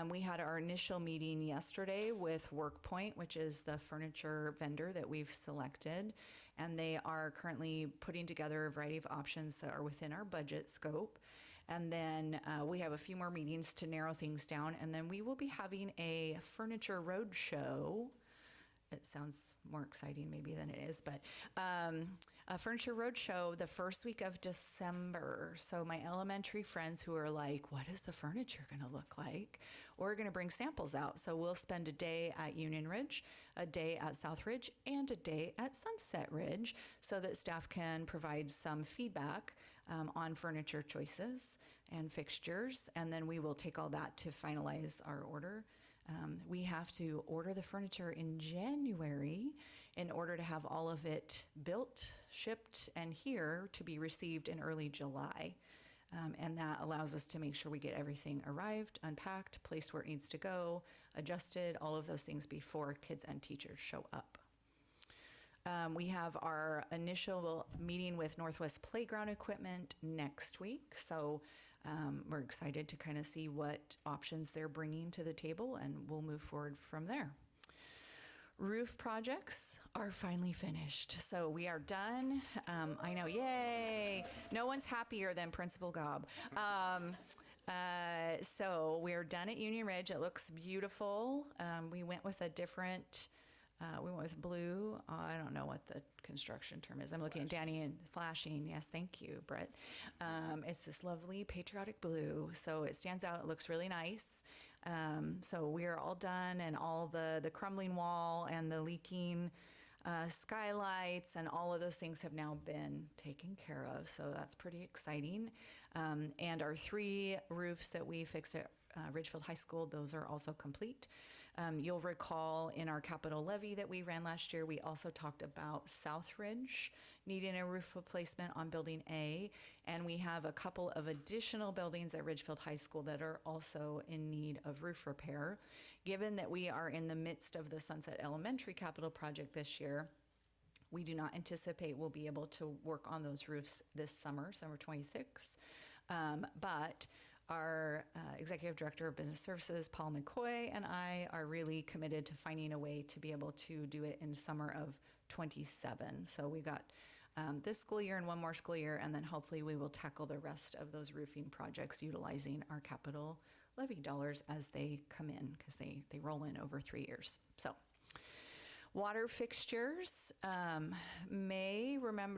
We had our initial meeting yesterday with WorkPoint, which is the furniture vendor that we've selected. And they are currently putting together a variety of options that are within our budget scope. And then we have a few more meetings to narrow things down. And then we will be having a furniture road show. It sounds more exciting maybe than it is, but a furniture road show the first week of December. So my elementary friends who are like, what is the furniture gonna look like? We're gonna bring samples out. So we'll spend a day at Union Ridge, a day at South Ridge, and a day at Sunset Ridge so that staff can provide some feedback on furniture choices and fixtures. And then we will take all that to finalize our order. We have to order the furniture in January in order to have all of it built, shipped, and here to be received in early July. And that allows us to make sure we get everything arrived, unpacked, placed where it needs to go, adjusted, all of those things before kids and teachers show up. We have our initial meeting with Northwest Playground Equipment next week. So we're excited to kind of see what options they're bringing to the table, and we'll move forward from there. Roof projects are finally finished. So we are done. I know, yay. No one's happier than Principal Gobb. So we're done at Union Ridge. It looks beautiful. We went with a different, we went with blue. I don't know what the construction term is. I'm looking at Danny and flashing. Yes, thank you, Brett. It's this lovely patriotic blue. So it stands out. It looks really nice. So we are all done, and all the crumbling wall and the leaking skylights and all of those things have now been taken care of. So that's pretty exciting. And our 3 roofs that we fixed at Ridgefield High School, those are also complete. You'll recall in our capital levy that we ran last year, we also talked about Southridge needing a roof replacement on Building A, and we have a couple of additional buildings at Ridgefield High School that are also in need of roof repair. Given that we are in the midst of the Sunset Elementary capital project this year, we do not anticipate we'll be able to work on those roofs this summer, summer 26. But our Executive Director of Business Services, Paul McCoy, and I are really committed to finding a way to be able to do it in summer of 27. So we've got this school year and 1 more school year, and then hopefully we will tackle the rest of those roofing projects utilizing our capital levy dollars as they come in, because they roll in over 3 years. So Water fixtures,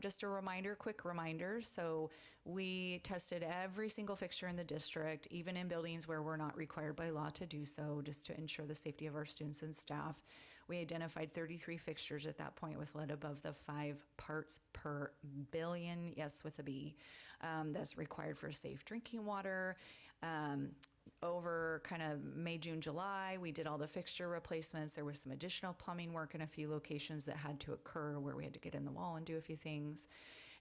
just a reminder, quick reminder. So we tested every single fixture in the district, even in buildings where we're not required by law to do so, just to ensure the safety of our students and staff. We identified 33 fixtures at that point with lead above the 5 parts per billion, yes, with a B, that's required for safe drinking water. Over kind of May, June, July, we did all the fixture replacements. There was some additional plumbing work in a few locations that had to occur where we had to get in the wall and do a few things.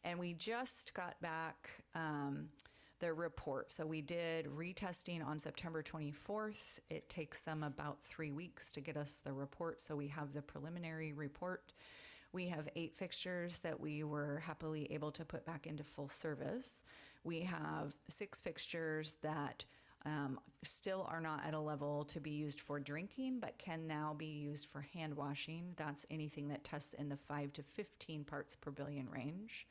And we just got back the report. So we did retesting on September 24th. It takes them about 3 weeks to get us the report. So we have the preliminary report. We have 8 fixtures that we were happily able to put back into full service. We have 6 fixtures that still are not at a level to be used for drinking, but can now be used for hand washing. That's anything that tests in the 5 to 15 parts per billion range.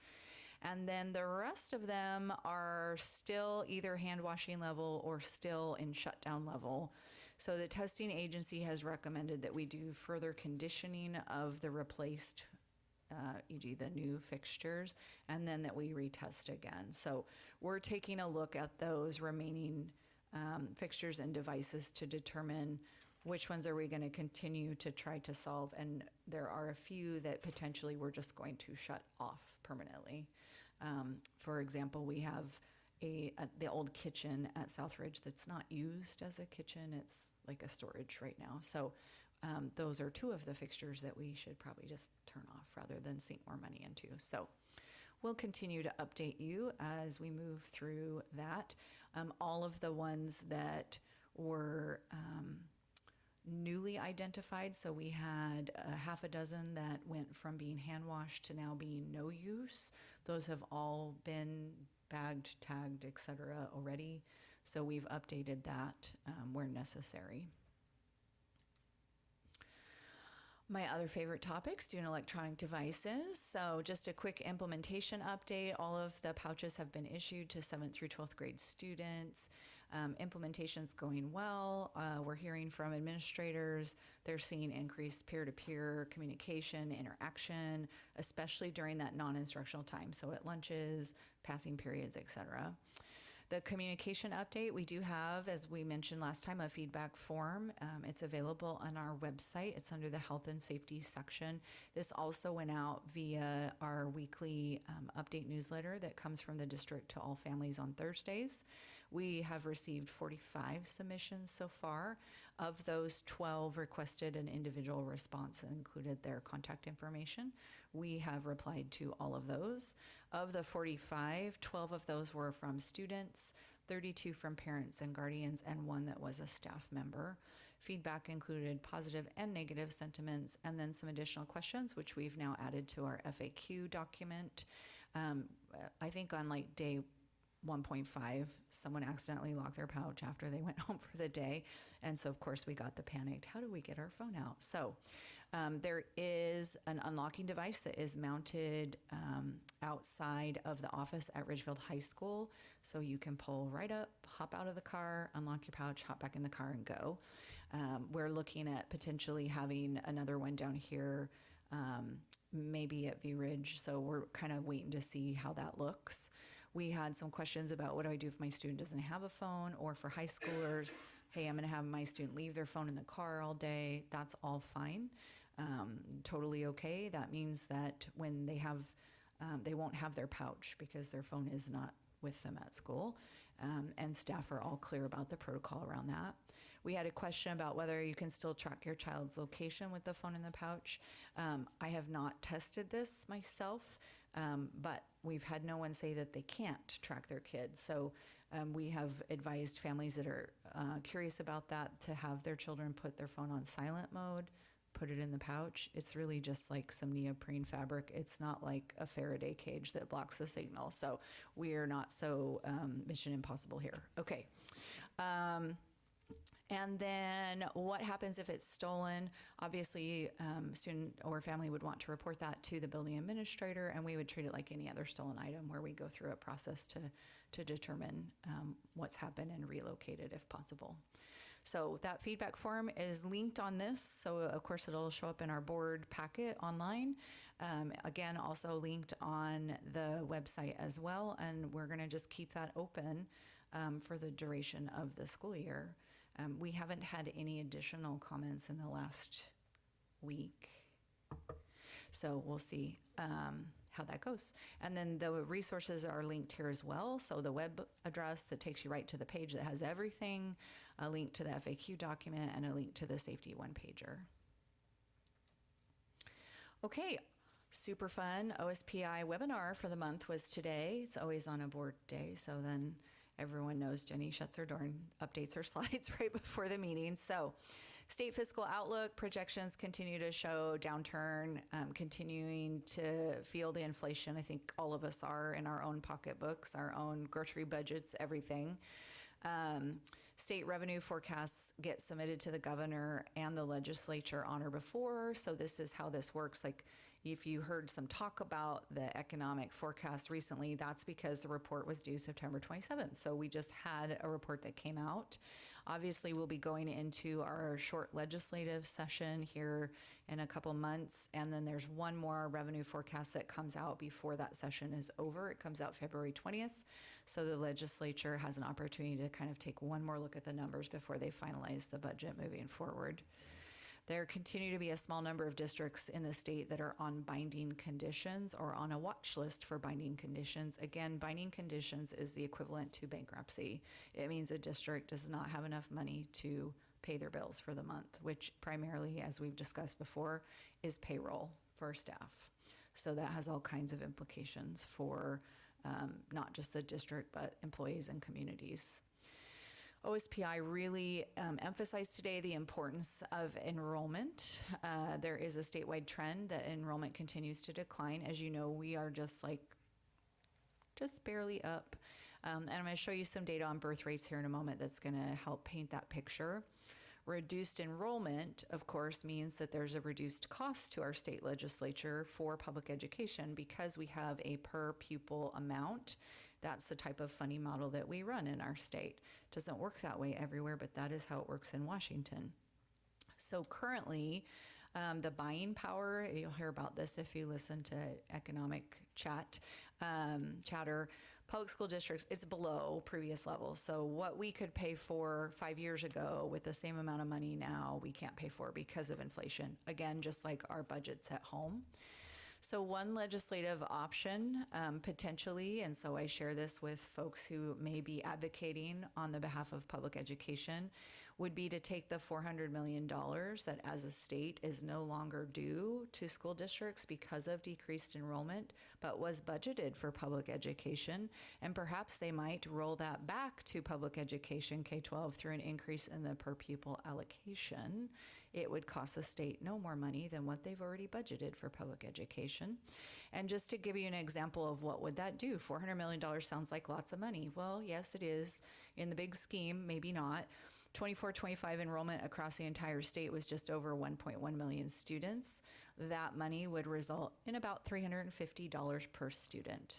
And then the rest of them are still either hand washing level or still in shutdown level. So the testing agency has recommended that we do further conditioning of the replaced, e.g. the new fixtures, and then that we retest again. So we're taking a look at those remaining fixtures and devices to determine which ones are we going to continue to try to solve. And there are a few that potentially we're just going to shut off permanently. For example, we have the old kitchen at Southridge that's not used as a kitchen. It's like a storage right now. So those are 2 of the fixtures that we should probably just turn off rather than sink more money into. So we'll continue to update you as we move through that. All of the ones that were newly identified, so we had a half a dozen that went from being hand washed to now being no use. Those have all been bagged, tagged, etc. already. So we've updated that where necessary. My other favorite topic, student electronic devices. So just a quick implementation update. All of the pouches have been issued to 7th through 12th grade students. Implementation's going well. We're hearing from administrators. They're seeing increased peer-to-peer communication, interaction, especially during that non-instructional time. So at lunches, passing periods, etc. The communication update, we do have, as we mentioned last time, a feedback form. It's available on our website. It's under the health and safety section. This also went out via our weekly update newsletter that comes from the district to all families on Thursdays. We have received 45 submissions so far. Of those, 12 requested an individual response and included their contact information. We have replied to all of those. Of the 45, 12 of those were from students, 32 from parents and guardians, and 1 that was a staff member. Feedback included positive and negative sentiments, and then some additional questions, which we've now added to our FAQ document. I think on like day 1.5, someone accidentally locked their pouch after they went home for the day. And so, of course, we got the panicked, how do we get our phone out? So there is an unlocking device that is mounted outside of the office at Ridgefield High School. So you can pull right up, hop out of the car, unlock your pouch, hop back in the car and go. We're looking at potentially having another one down here, maybe at V Ridge. So we're kind of waiting to see how that looks. We had some questions about what do I do if my student doesn't have a phone, or for high schoolers, hey, I'm going to have my student leave their phone in the car all day. That's all fine. Totally okay. That means that when they have, they won't have their pouch because their phone is not with them at school. And staff are all clear about the protocol around that. We had a question about whether you can still track your child's location with the phone in the pouch. I have not tested this myself, but we've had no one say that they can't track their kids. So we have advised families that are curious about that to have their children put their phone on silent mode, put it in the pouch. It's really just like some neoprene fabric. It's not like a Faraday cage that blocks the signal. So we are not so mission impossible here. Okay. And then what happens if it's stolen? Obviously, student or family would want to report that to the building administrator, and we would treat it like any other stolen item where we go through a process to determine what's happened and relocate it if possible. So that feedback form is linked on this. So of course it'll show up in our board packet online. Again, also linked on the website as well. And we're going to just keep that open for the duration of the school year. We haven't had any additional comments in the last week. So we'll see how that goes. And then the resources are linked here as well. So the web address that takes you right to the page that has everything, a link to the FAQ document, and a link to the safety one-pager. Okay, super fun OSPI webinar for the month was today. It's always on a board day, so then everyone knows Jenny shuts her door and updates her slides right before the meeting. So state fiscal outlook projections continue to show downturn, continuing to feel the inflation. I think all of us are in our own pocketbooks, our own grocery budgets, everything. State revenue forecasts get submitted to the governor and the legislature on or before. So this is how this works. Like if you heard some talk about the economic forecast recently, that's because the report was due September 27th. So we just had a report that came out. Obviously, we'll be going into our short legislative session here in a couple months. And then there's one more revenue forecast that comes out before that session is over. It comes out February 20th. So the legislature has an opportunity to kind of take one more look at the numbers before they finalize the budget moving forward. There continue to be a small number of districts in the state that are on binding conditions or on a watch list for binding conditions. Again, binding conditions is the equivalent to bankruptcy. It means a district does not have enough money to pay their bills for the month, which primarily, as we've discussed before, is payroll for staff. So that has all kinds of implications for not just the district, but employees and communities. OSPI really emphasized today the importance of enrollment. There is a statewide trend that enrollment continues to decline. As you know, we are just barely up. And I'm going to show you some data on birth rates here in a moment that's going to help paint that picture. Reduced enrollment, of course, means that there's a reduced cost to our state legislature for public education because we have a per pupil amount. That's the type of funding model that we run in our state. Doesn't work that way everywhere, but that is how it works in Washington. So currently, the buying power, you'll hear about this if you listen to economic chatter, public school districts, it's below previous levels. So what we could pay for 5 years ago with the same amount of money now, we can't pay for because of inflation. Again, just like our budgets at home. So one legislative option, potentially, and so I share this with folks who may be advocating on the behalf of public education, would be to take the $400 million that as a state is no longer due to school districts because of decreased enrollment, but was budgeted for public education, and perhaps they might roll that back to public education K-12 through an increase in the per pupil allocation. It would cost the state no more money than what they've already budgeted for public education. And just to give you an example of what would that do, $400 million sounds like lots of money. Well, yes, it is. In the big scheme, maybe not. 24-25 enrollment across the entire state was just over 1.1 million students. That money would result in about $350 per student.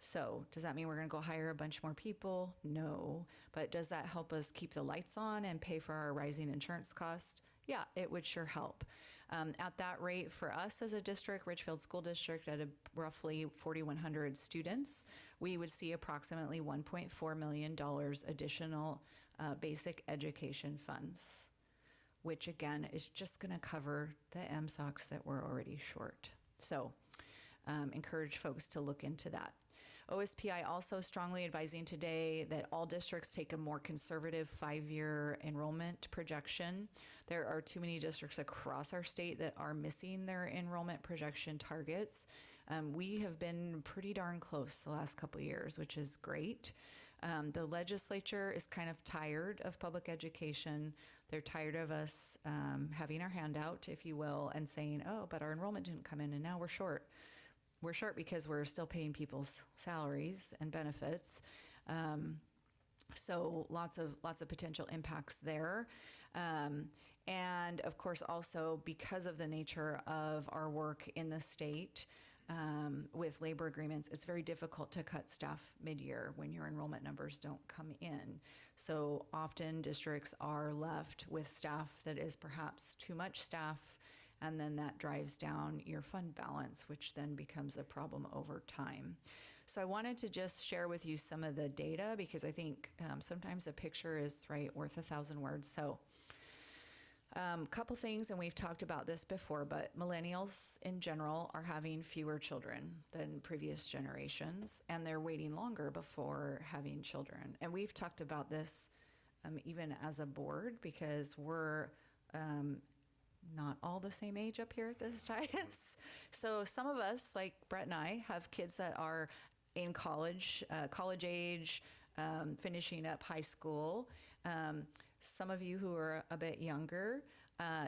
So does that mean we're going to go hire a bunch more people? No. But does that help us keep the lights on and pay for our rising insurance costs? Yeah, it would sure help. At that rate, for us as a district, Ridgefield School District, at roughly 4,100 students, we would see approximately $1.4 million additional basic education funds, which again is just going to cover the MSOCs that we're already short. So encourage folks to look into that. OSPI also strongly advising today that all districts take a more conservative 5-year enrollment projection. There are too many districts across our state that are missing their enrollment projection targets. We have been pretty darn close the last couple of years, which is great. The legislature is kind of tired of public education. They're tired of us having our hand out, if you will, and saying, oh, but our enrollment didn't come in and now we're short. We're short because we're still paying people's salaries and benefits. So lots of potential impacts there. And of course, also because of the nature of our work in the state, with labor agreements, it's very difficult to cut staff mid-year when your enrollment numbers don't come in. So often districts are left with staff that is perhaps too much staff, and then that drives down your fund balance, which then becomes a problem over time. So I wanted to just share with you some of the data, because I think sometimes a picture is worth 1,000 words. So couple things, and we've talked about this before, but millennials in general are having fewer children than previous generations, and they're waiting longer before having children. And we've talked about this even as a board, because we're not all the same age up here at this dais. So some of us, like Brett and I, have kids that are in college, college age, finishing up high school. Some of you who are a bit younger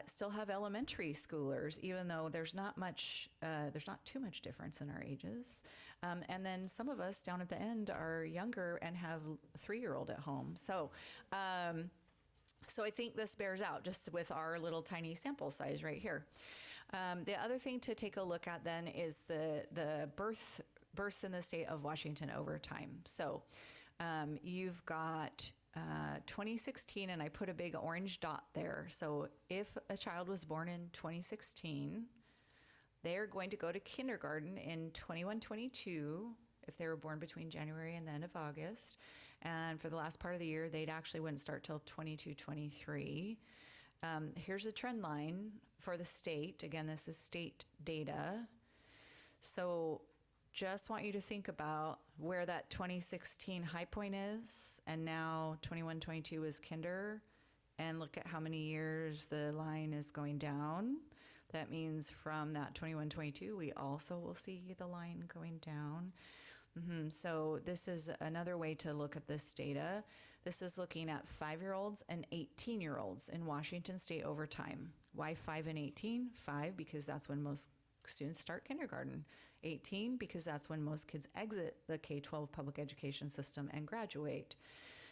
still have elementary schoolers, even though there's not too much difference in our ages. And then some of us down at the end are younger and have a 3-year-old at home. So I think this bears out just with our little tiny sample size right here. The other thing to take a look at then is the births in the state of Washington over time. So you've got 2016, and I put a big orange dot there. So if a child was born in 2016, they're going to go to kindergarten in 21-22 if they were born between January and the end of August. And for the last part of the year, they'd actually wouldn't start till 22-23. Here's a trend line for the state. Again, this is state data. So just want you to think about where that 2016 high point is, and now 21-22 is kinder, and look at how many years the line is going down. That means from that 21-22, we also will see the line going down. So this is another way to look at this data. This is looking at 5-year-olds and 18-year-olds in Washington state over time. Why 5 and 18? 5, because that's when most students start kindergarten. 18, because that's when most kids exit the K-12 public education system and graduate.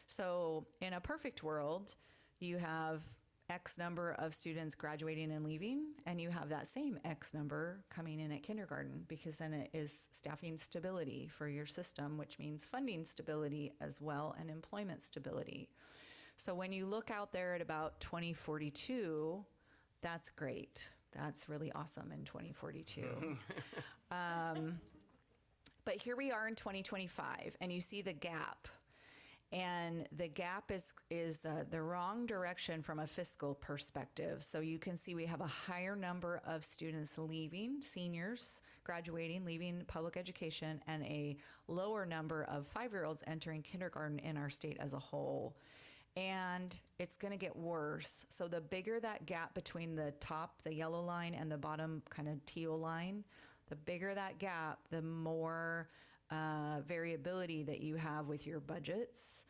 So in a perfect world, you have X number of students graduating and leaving, and you have that same X number coming in at kindergarten, because then it is staffing stability for your system, which means funding stability as well, and employment stability. So when you look out there at about 2042, that's great. That's really awesome in 2042. But here we are in 2025, and you see the gap. And the gap is the wrong direction from a fiscal perspective. So you can see we have a higher number of students leaving, seniors graduating, leaving public education, and a lower number of 5-year-olds entering kindergarten in our state as a whole. And it's going to get worse. So the bigger that gap between the top, the yellow line, and the bottom kind of teal line, the bigger that gap, the more variability that you have with your budgets,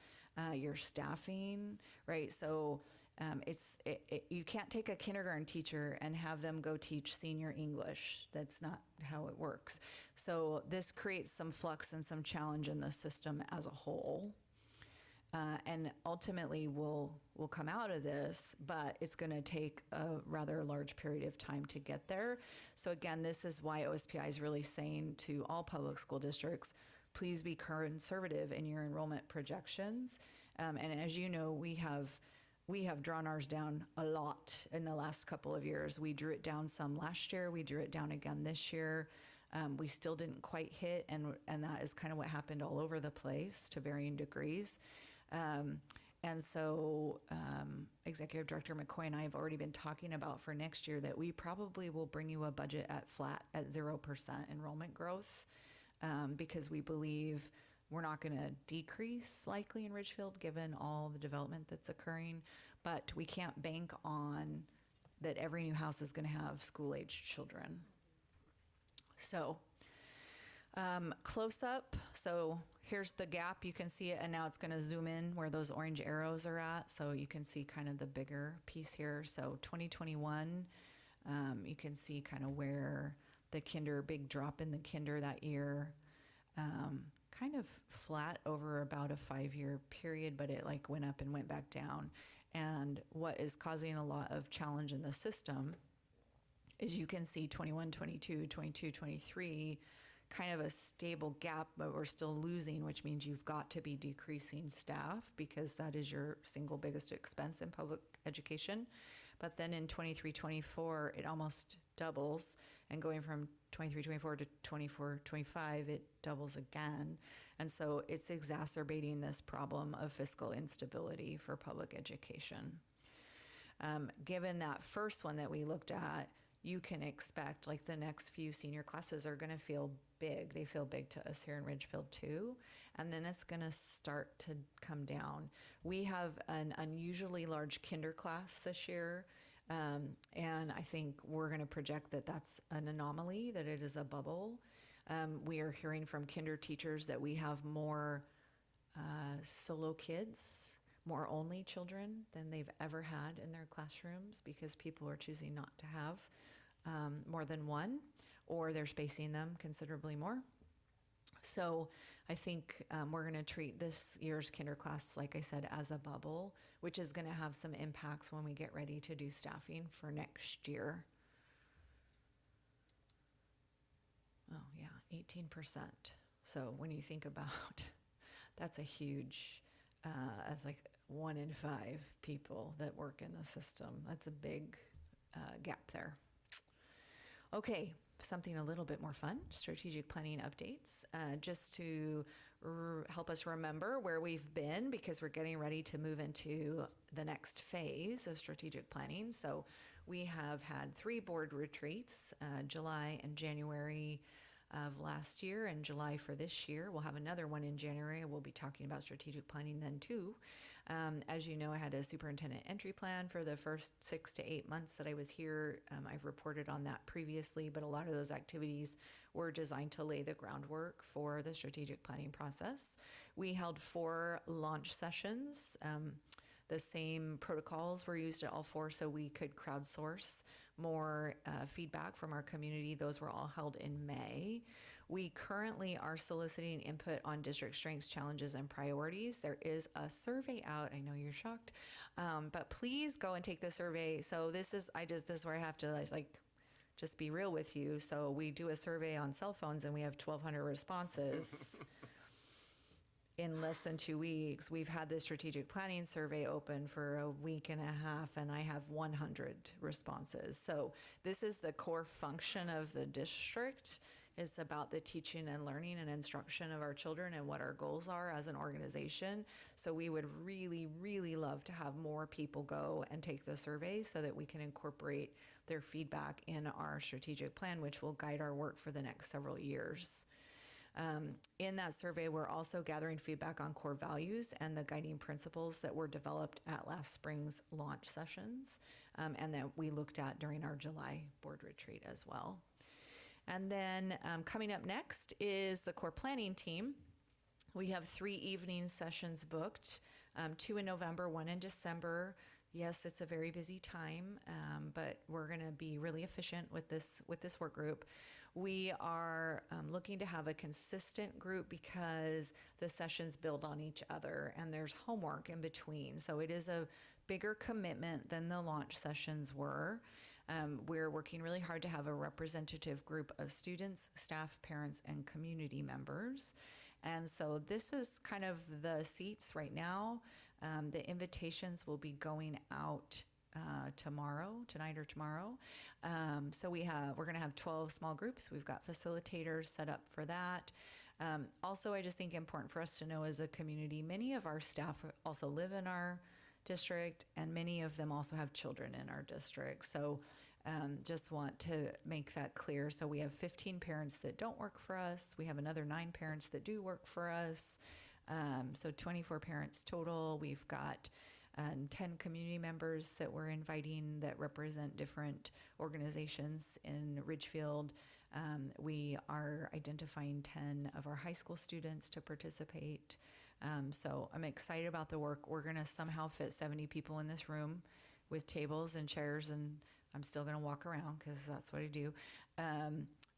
your staffing, right? So you can't take a kindergarten teacher and have them go teach senior English. That's not how it works. So this creates some flux and some challenge in the system as a whole. And ultimately we'll come out of this, but it's going to take a rather large period of time to get there. So again, this is why OSPI is really saying to all public school districts, please be conservative in your enrollment projections. And as you know, we have drawn ours down a lot in the last couple of years. We drew it down some last year. We drew it down again this year. We still didn't quite hit, and that is kind of what happened all over the place to varying degrees. And so Executive Director McCoy and I have already been talking about for next year that we probably will bring you a budget at 0% enrollment growth, because we believe we're not going to decrease likely in Ridgefield given all the development that's occurring, but we can't bank on that every new house is going to have school-aged children. So close up, so here's the gap, you can see it, and now it's going to zoom in where those orange arrows are at, so you can see kind of the bigger piece here. So 2021, you can see kind of where the big drop in the kinder that year, kind of flat over about a 5-year period, but it like went up and went back down. And what is causing a lot of challenge in the system as you can see, 21, 22, 22, 23, kind of a stable gap, but we're still losing, which means you've got to be decreasing staff because that is your single biggest expense in public education. But then in 23, 24, it almost doubles, and going from 23, 24 to 24, 25, it doubles again. And so it's exacerbating this problem of fiscal instability for public education. Given that first one that we looked at, you can expect like the next few senior classes are going to feel big. They feel big to us here in Ridgefield too. And then it's going to start to come down. We have an unusually large kinder class this year. And I think we're going to project that that's an anomaly, that it is a bubble. We are hearing from kinder teachers that we have more solo kids, more only children than they've ever had in their classrooms because people are choosing not to have more than one, or they're spacing them considerably more. So I think we're going to treat this year's kinder class, like I said, as a bubble, which is going to have some impacts when we get ready to do staffing for next year. Oh yeah, 18%. So when you think about, that's a huge, as like 1 in 5 people that work in the system. That's a big gap there. Okay, something a little bit more fun, strategic planning updates, just to help us remember where we've been because we're getting ready to move into the next phase of strategic planning. So we have had 3 board retreats, July and January of last year and July for this year. We'll have another one in January. We'll be talking about strategic planning then too. As you know, I had a superintendent entry plan for the first 6 to 8 months that I was here. I've reported on that previously, but a lot of those activities were designed to lay the groundwork for the strategic planning process. We held 4 launch sessions. The same protocols were used at all 4 so we could crowdsource more feedback from our community. Those were all held in May. We currently are soliciting input on district strengths, challenges, and priorities. There is a survey out. I know you're shocked, but please go and take the survey. So this is where I have to just be real with you. So we do a survey on cell phones and we have 1,200 responses. In less than 2 weeks. We've had the strategic planning survey open for a week and a half, and I have 100 responses. So this is the core function of the district. It's about the teaching and learning and instruction of our children and what our goals are as an organization. So we would really, really love to have more people go and take the survey so that we can incorporate their feedback in our strategic plan, which will guide our work for the next several years. In that survey, we're also gathering feedback on core values and the guiding principles that were developed at last spring's launch sessions, and that we looked at during our July board retreat as well. And then coming up next is the core planning team. We have 3 evening sessions booked, 2 in November, 1 in December. Yes, it's a very busy time, but we're going to be really efficient with this work group. We are looking to have a consistent group because the sessions build on each other and there's homework in between. So it is a bigger commitment than the launch sessions were. We're working really hard to have a representative group of students, staff, parents, and community members. And so this is kind of the seats right now. The invitations will be going out tonight or tomorrow. So we're going to have 12 small groups. We've got facilitators set up for that. Also, I just think important for us to know as a community, many of our staff also live in our district, and many of them also have children in our district. So just want to make that clear. So we have 15 parents that don't work for us. We have another 9 parents that do work for us. So 24 parents total. We've got 10 community members that we're inviting that represent different organizations in Ridgefield. We are identifying 10 of our high school students to participate. So I'm excited about the work. We're going to somehow fit 70 people in this room with tables and chairs, and I'm still going to walk around because that's what I do.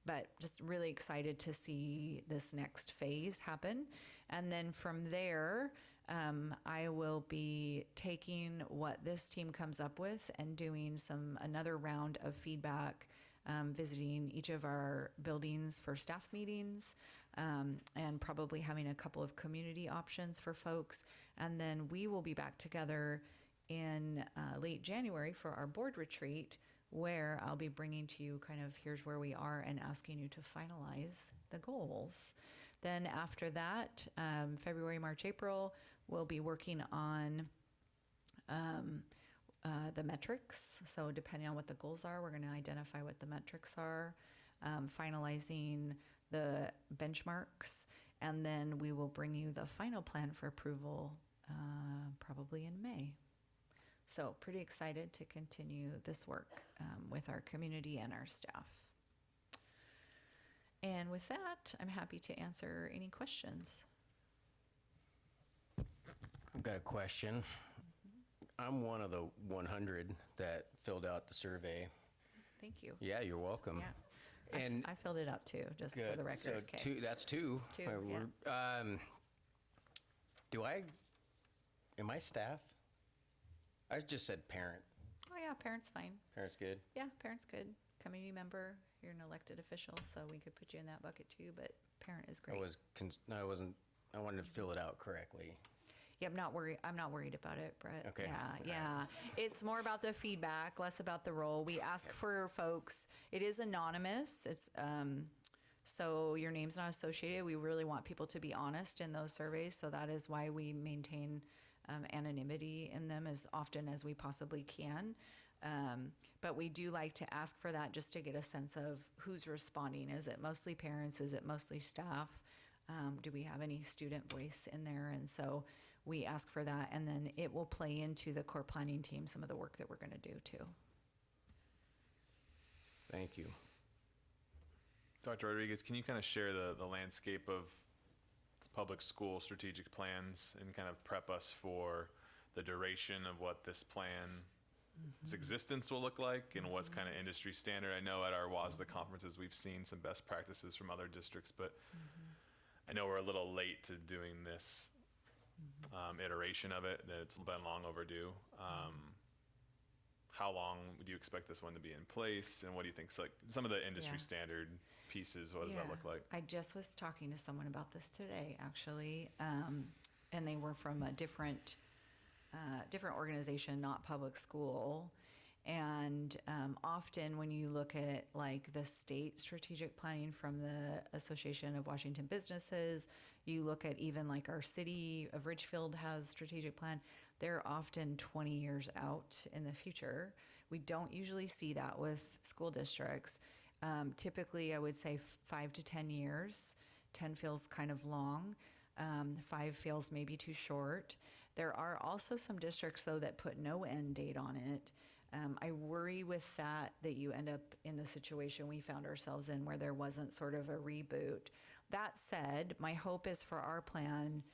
But just really excited to see this next phase happen. And then from there, I will be taking what this team comes up with and doing another round of feedback visiting each of our buildings for staff meetings, and probably having a couple of community options for folks. And then we will be back together in late January for our board retreat, where I'll be bringing to you kind of here's where we are and asking you to finalize the goals. Then after that, February, March, April, we'll be working on the metrics. So depending on what the goals are, we're going to identify what the metrics are, finalizing the benchmarks, and then we will bring you the final plan for approval probably in May. So pretty excited to continue this work with our community and our staff. And with that, I'm happy to answer any questions. I've got a question. I'm one of the 100 that filled out the survey. Thank you. Yeah, you're welcome. Yeah. And I filled it out too, just for the record. So Okay. that's two. Two, Am I staff? I just said parent. Oh yeah, parent's fine. Parent's good. Yeah, parent's good. Community member, you're an elected official, so we could put you in that bucket too, but parent is great. I wanted to fill it out correctly. Yeah, I'm not worried about it, Brett. Okay. Yeah. It's more about the feedback, less about the role. We ask for folks. It is anonymous. It's so your name's not associated. We really want people to be honest in those surveys, so that is why we maintain anonymity in them as often as we possibly can. But we do like to ask for that just to get a sense of who's responding. Is it mostly parents? Is it mostly staff? Do we have any student voice in there? And so we ask for that, and then it will play into the core planning team, some of the work that we're going to do too. Thank you. Dr. Rodriguez, can you kind of share the landscape of public school strategic plans and kind of prep us for the duration of what this plan's existence will look like and what's kind of industry standard? I know at our WASDA conferences we've seen some best practices from other districts, but I know we're a little late to doing this iteration of it, that it's been long overdue. How long do you expect this one to be in place, and what do you think's like some of the industry standard pieces? What does that look like? I just was talking to someone about this today, actually, and they were from a different organization, not public school. And often when you look at like the state strategic planning from the Association of Washington Businesses, you look at even like our city of Ridgefield has strategic plan, they're often 20 years out in the future. We don't usually see that with school districts. Typically, I would say 5 to 10 years. 10 feels kind of long. 5 feels maybe too short. There are also some districts, though, that put no end date on it. I worry with that you end up in the situation we found ourselves in where there wasn't sort of a reboot. That said, my hope is for our plan,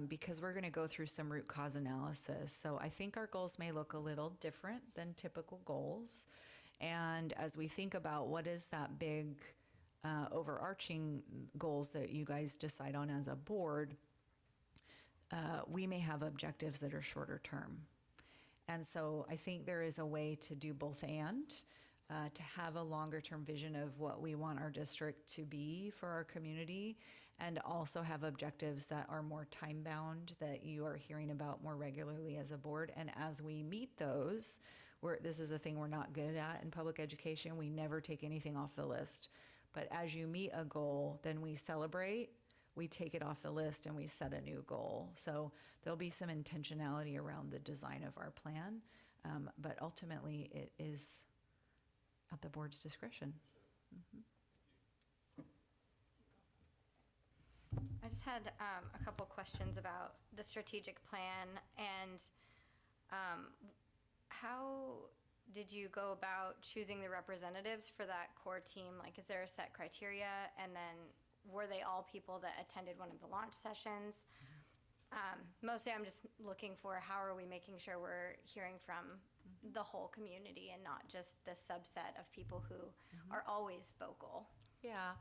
because we're going to go through some root cause analysis. So I think our goals may look a little different than typical goals. And as we think about what is that big overarching goals that you guys decide on as a board, we may have objectives that are shorter term. And so I think there is a way to do both and to have a longer term vision of what we want our district to be for our community, and also have objectives that are more time bound, that you are hearing about more regularly as a board. And as we meet those, this is a thing we're not good at in public education. We never take anything off the list. But as you meet a goal, then we celebrate, we take it off the list, and we set a new goal. So there'll be some intentionality around the design of our plan, but ultimately it is at the board's discretion. I just had a couple questions about the strategic plan, and how did you go about choosing the representatives for that core team? Like, is there a set criteria? And then were they all people that attended one of the launch sessions? Mostly I'm just looking for how are we making sure we're hearing from the whole community and not just the subset of people who are always vocal. Yeah.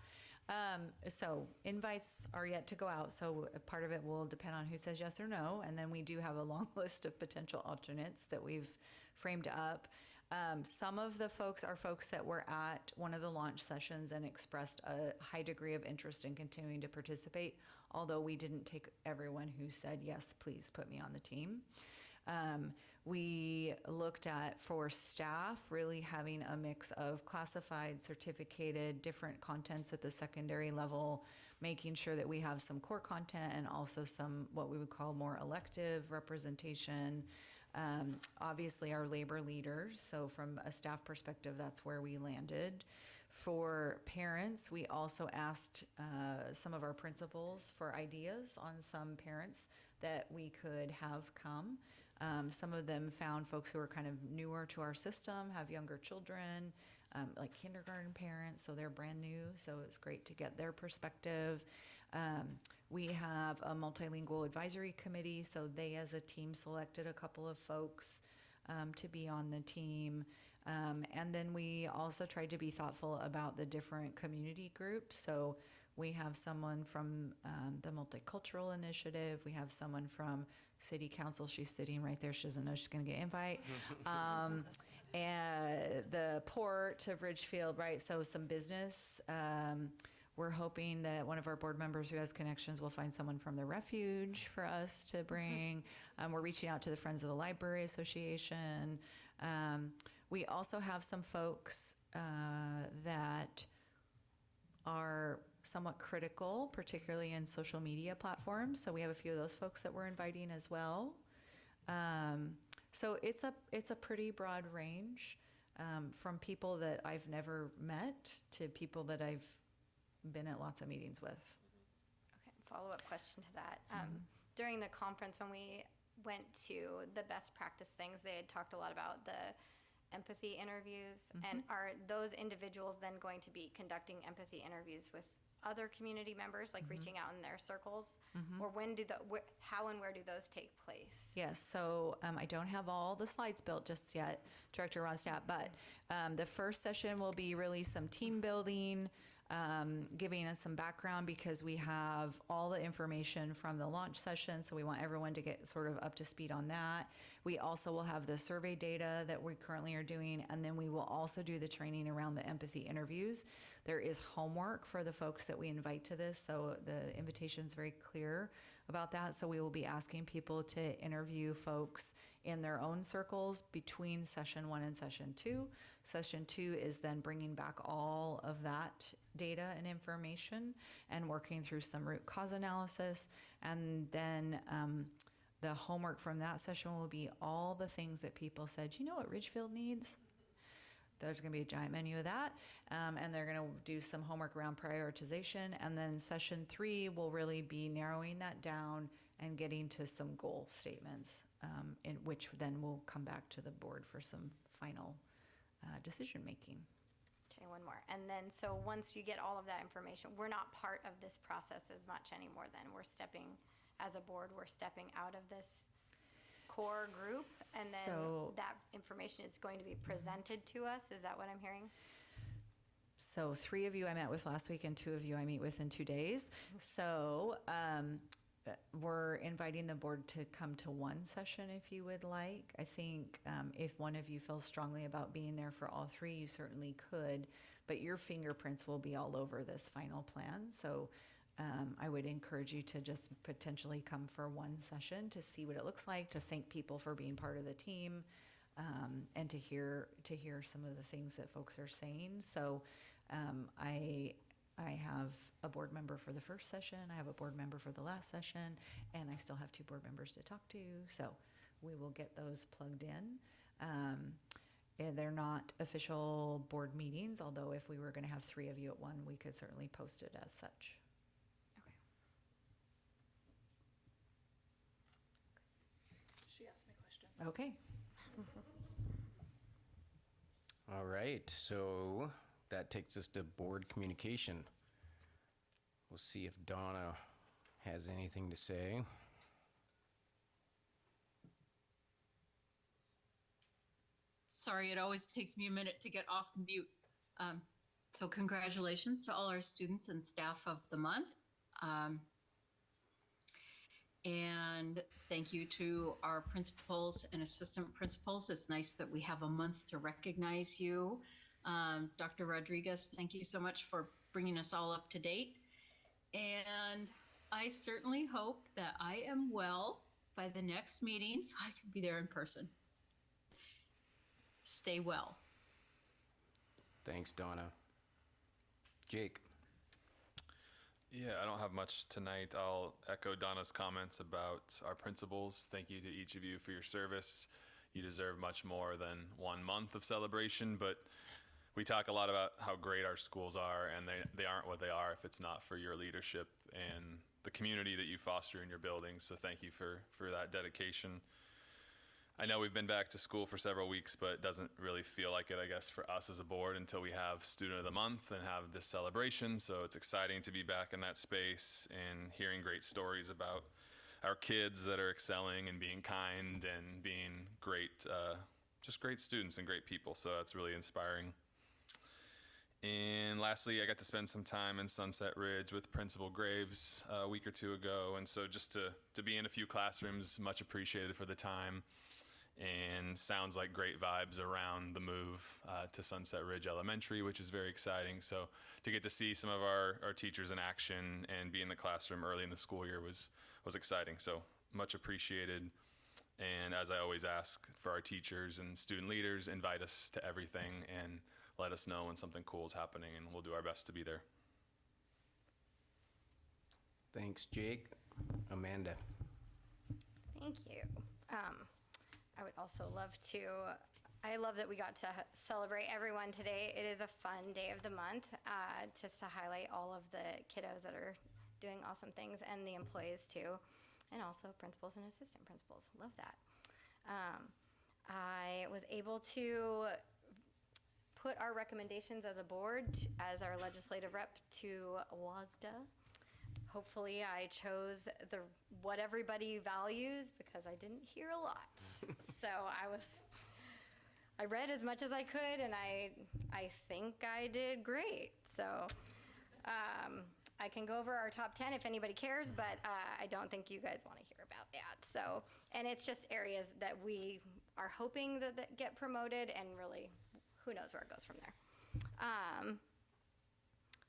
So invites are yet to go out. So part of it will depend on who says yes or no. And then we do have a long list of potential alternates that we've framed up. Some of the folks are folks that were at one of the launch sessions and expressed a high degree of interest in continuing to participate, although we didn't take everyone who said, yes, please put me on the team. We looked at, for staff, really having a mix of classified, certificated, different contents at the secondary level, making sure that we have some core content and also some what we would call more elective representation. Obviously, our labor leaders, so from a staff perspective, that's where we landed. For parents, we also asked some of our principals for ideas on some parents that we could have come. Some of them found folks who are kind of newer to our system, have younger children, like kindergarten parents, so they're brand new, so it's great to get their perspective. We have a multilingual advisory committee, so they as a team selected a couple of folks to be on the team. And then we also tried to be thoughtful about the different community groups. So we have someone from the Multicultural Initiative. We have someone from City Council. She's sitting right there. She doesn't know she's going to get invite. And the Port of Ridgefield, right? So some business. We're hoping that one of our board members who has connections will find someone from the Refuge for us to bring. We're reaching out to the Friends of the Library Association. We also have some folks that are somewhat critical, particularly in social media platforms. So we have a few of those folks that we're inviting as well. So it's a pretty broad range, from people that I've never met to people that I've been at lots of meetings with. Okay, follow-up question to that. During the conference, when we went to the best practice things, they had talked a lot about the empathy interviews. And are those individuals then going to be conducting empathy interviews with other community members, like reaching out in their circles? Or how and where do those take place? Yes, so I don't have all the slides built just yet, Director Ronstadt, but the first session will be really some team building, giving us some background because we have all the information from the launch session, so we want everyone to get sort of up to speed on that. We also will have the survey data that we currently are doing, and then we will also do the training around the empathy interviews. There is homework for the folks that we invite to this, so the invitation is very clear about that. So we will be asking people to interview folks in their own circles between session 1 and session 2. Session 2 is then bringing back all of that data and information and working through some root cause analysis. And then the homework from that session will be all the things that people said, you know what Ridgefield needs? There's going to be a giant menu of that. And they're going to do some homework around prioritization. And then session 3 will really be narrowing that down and getting to some goal statements, in which then will come back to the board for some final decision making. Okay, one more. And then, so once you get all of that information, we're not part of this process as much anymore then. We're stepping, as a board, we're stepping out of this core group, and then that information is going to be presented to us. Is that what I'm hearing? So 3 of you I met with last week and 2 of you I meet with in 2 days. So we're inviting the board to come to one session if you would like. I think if one of you feels strongly about being there for all 3, you certainly could, but your fingerprints will be all over this final plan. So I would encourage you to just potentially come for one session to see what it looks like, to thank people for being part of the team, and to hear some of the things that folks are saying. So I have a board member for the first session, I have a board member for the last session, and I still have 2 board members to talk to. So we will get those plugged in. And they're not official board meetings, although if we were going to have 3 of you at one, we could certainly post it as such. She asked me questions. Okay. All right, so that takes us to board communication. We'll see if Donna has anything to say. Sorry, it always takes me a minute to get off mute. So congratulations to all our students and staff of the month. And thank you to our principals and assistant principals. It's nice that we have a month to recognize you. Dr. Rodriguez, thank you so much for bringing us all up to date. And I certainly hope that I am well by the next meeting so I can be there in person. Stay well. Thanks, Donna. Jake. Yeah, I don't have much tonight. I'll echo Donna's comments about our principals. Thank you to each of you for your service. You deserve much more than 1 month of celebration, but we talk a lot about how great our schools are, and they aren't what they are if it's not for your leadership and the community that you foster in your buildings. So thank you for that dedication. I know we've been back to school for several weeks, but it doesn't really feel like it, I guess, for us as a board until we have Student of the Month and have this celebration. So it's exciting to be back in that space and hearing great stories about our kids that are excelling and being kind and being great, just great students and great people. So that's really inspiring. And lastly, I got to spend some time in Sunset Ridge with Principal Graves a week or two ago. And so just to be in a few classrooms, much appreciated for the time. And sounds like great vibes around the move to Sunset Ridge Elementary, which is very exciting. So to get to see some of our teachers in action and be in the classroom early in the school year was exciting. So much appreciated. And as I always ask for our teachers and student leaders, invite us to everything and let us know when something cool is happening, and we'll do our best to be there. Thanks, Jake. Amanda. Thank you. I would also love to, I love that we got to celebrate everyone today. It is a fun day of the month, just to highlight all of the kiddos that are doing awesome things, and the employees too, and also principals and assistant principals. Love that. I was able to put our recommendations as a board, as our legislative rep, to WASDA. Hopefully I chose what everybody values, because I didn't hear a lot. So I read as much as I could, and I think I did great. So I can go over our top 10 if anybody cares, but I don't think you guys want to hear about that. So, and it's just areas that we are hoping that get promoted, and really, who knows where it goes from there.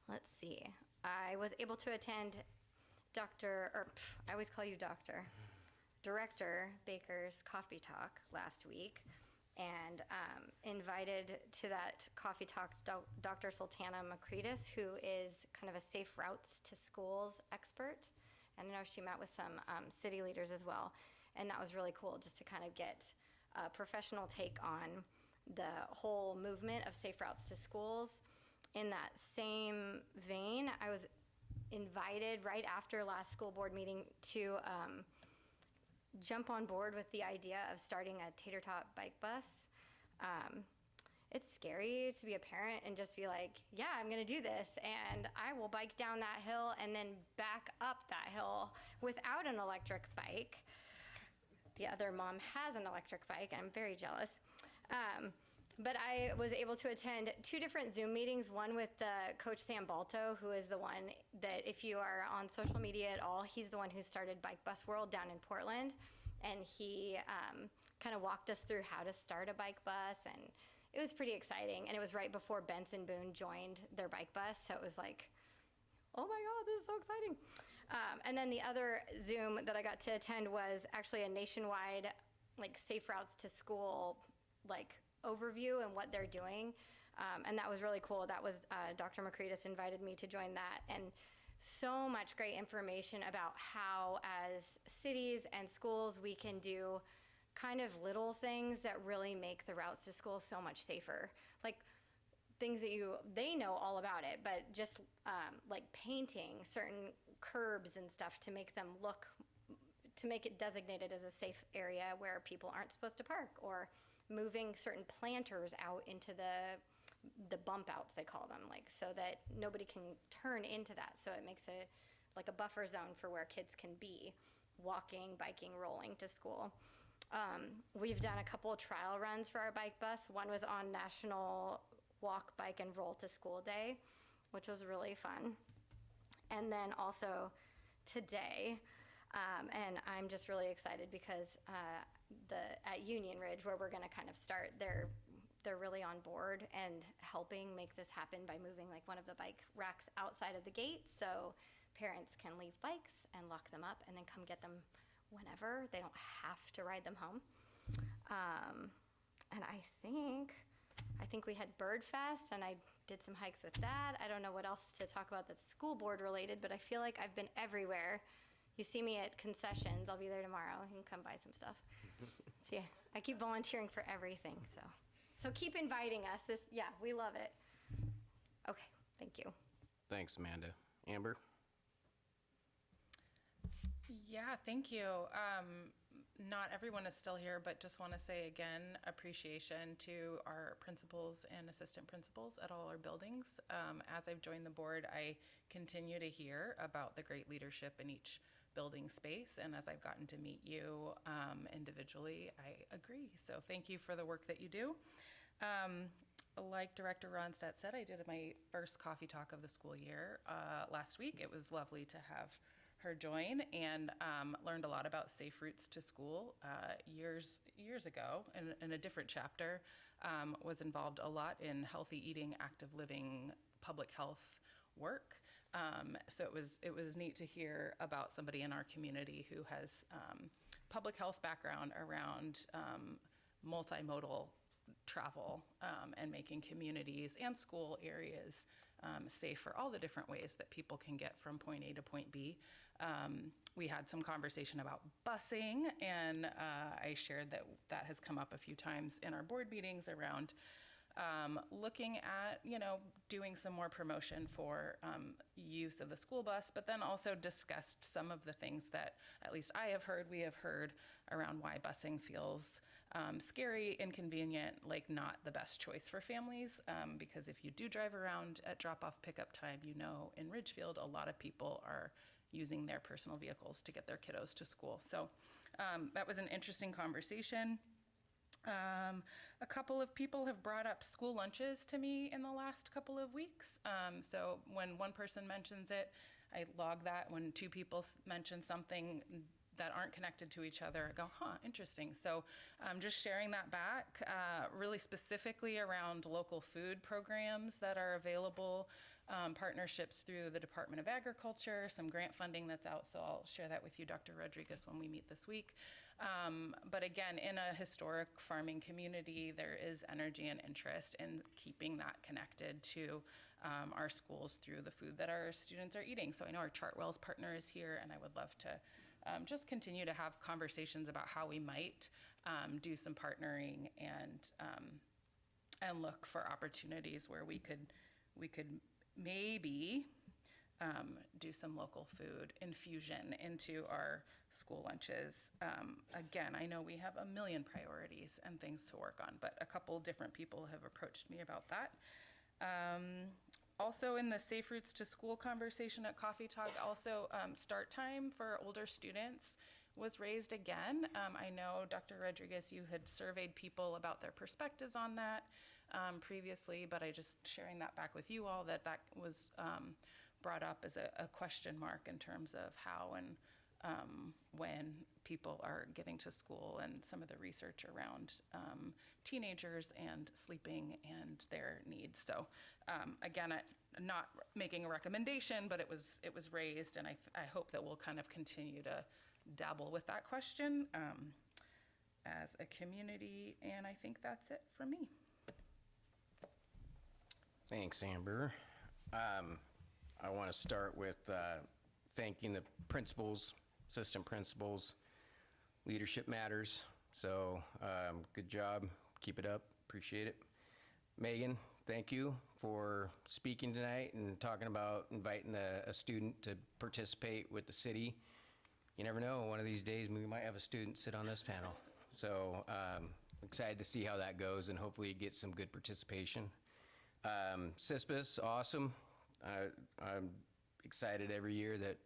Let's see. I was able to attend I always call you Doctor, Director Baker's coffee talk last week, and invited to that coffee talk Dr. Sultana Makridis, who is kind of a safe routes to schools expert. And I know she met with some city leaders as well. And that was really cool, just to kind of get a professional take on the whole movement of safe routes to schools. In that same vein, I was invited right after last school board meeting to jump on board with the idea of starting a tater tot bike bus. It's scary to be a parent and just be like, yeah, I'm gonna do this, and I will bike down that hill and then back up that hill without an electric bike. The other mom has an electric bike, and I'm very jealous. But I was able to attend 2 different Zoom meetings, one with Coach Sam Balto, who is the one that, if you are on social media at all, he's the one who started Bike Bus World down in Portland. And he kind of walked us through how to start a bike bus, and it was pretty exciting. And it was right before Benson Boone joined their bike bus, so it was like, oh my God, this is so exciting. And then the other Zoom that I got to attend was actually a nationwide, like, safe routes to school, like, overview and what they're doing. And that was really cool. That was Dr. Makridis invited me to join that. And so much great information about how, as cities and schools, we can do kind of little things that really make the routes to school so much safer. Like things that they know all about it, but just like painting certain curbs and stuff to make them look, to make it designated as a safe area where people aren't supposed to park, or moving certain planters out into the bump outs, they call them, like, so that nobody can turn into that. So it makes it like a buffer zone for where kids can be walking, biking, rolling to school. We've done a couple of trial runs for our bike bus. One was on National Walk, Bike, and Roll to School Day, which was really fun. And then also today, And I'm just really excited because at Union Ridge, where we're going to kind of start, they're really on board and helping make this happen by moving like one of the bike racks outside of the gate, so parents can leave bikes and lock them up and then come get them whenever. They don't have to ride them home. And I think we had Bird Fest, and I did some hikes with that. I don't know what else to talk about that's school board related, but I feel like I've been everywhere. You see me at concessions. I'll be there tomorrow. You can come buy some stuff. So yeah, I keep volunteering for everything. So keep inviting us. We love it. Okay, thank you. Thanks, Amanda. Amber? Yeah, thank you. Not everyone is still here, but just want to say again, appreciation to our principals and assistant principals at all our buildings. As I've joined the board, I continue to hear about the great leadership in each building space, and as I've gotten to meet you individually, I agree. So thank you for the work that you do. Like Director Ronstadt said, I did my first coffee talk of the school year last week. It was lovely to have her join, and learned a lot about safe routes to school years ago in a different chapter. Was involved a lot in healthy eating, active living, public health work. So it was neat to hear about somebody in our community who has public health background around multimodal travel and making communities and school areas safe for all the different ways that people can get from point A to point B. We had some conversation about busing, and I shared that has come up a few times in our board meetings around looking at, doing some more promotion for use of the school bus, but then also discussed some of the things that at least we have heard around why busing feels scary, inconvenient, like not the best choice for families, because if you do drive around at drop-off pickup time, in Ridgefield, a lot of people are using their personal vehicles to get their kiddos to school. So that was an interesting conversation. A couple of people have brought up school lunches to me in the last couple of weeks. So when one person mentions it, I log that. When two people mention something that aren't connected to each other, I go, interesting. So just sharing that back, really specifically around local food programs that are available, partnerships through the Department of Agriculture, some grant funding that's out, so I'll share that with you, Dr. Rodriguez, when we meet this week. But again, in a historic farming community, there is energy and interest in keeping that connected to our schools through the food that our students are eating. So I know our Chartwell's partner is here, and I would love to just continue to have conversations about how we might do some partnering and look for opportunities where we could maybe do some local food infusion into our school lunches. Again, I know we have a million priorities and things to work on, but a couple different people have approached me about that. Also in the Safe Routes to School conversation at Coffee Talk, also start time for older students was raised again. I know, Dr. Rodriguez, you had surveyed people about their perspectives on that previously, but I just sharing that back with you all, that was brought up as a question mark in terms of how and when people are getting to school, and some of the research around teenagers and sleeping and their needs. So again, not making a recommendation, but it was raised, and I hope that we'll kind of continue to dabble with that question as a community, and I think that's it for me. Thanks, Amber. I want to start with thanking the principals, assistant principals. Leadership matters, so good job. Keep it up. Appreciate it. Megan, thank you for speaking tonight and talking about inviting a student to participate with the city. You never know, one of these days we might have a student sit on this panel. So excited to see how that goes, and hopefully you get some good participation. CISPAS, awesome. I'm excited every year that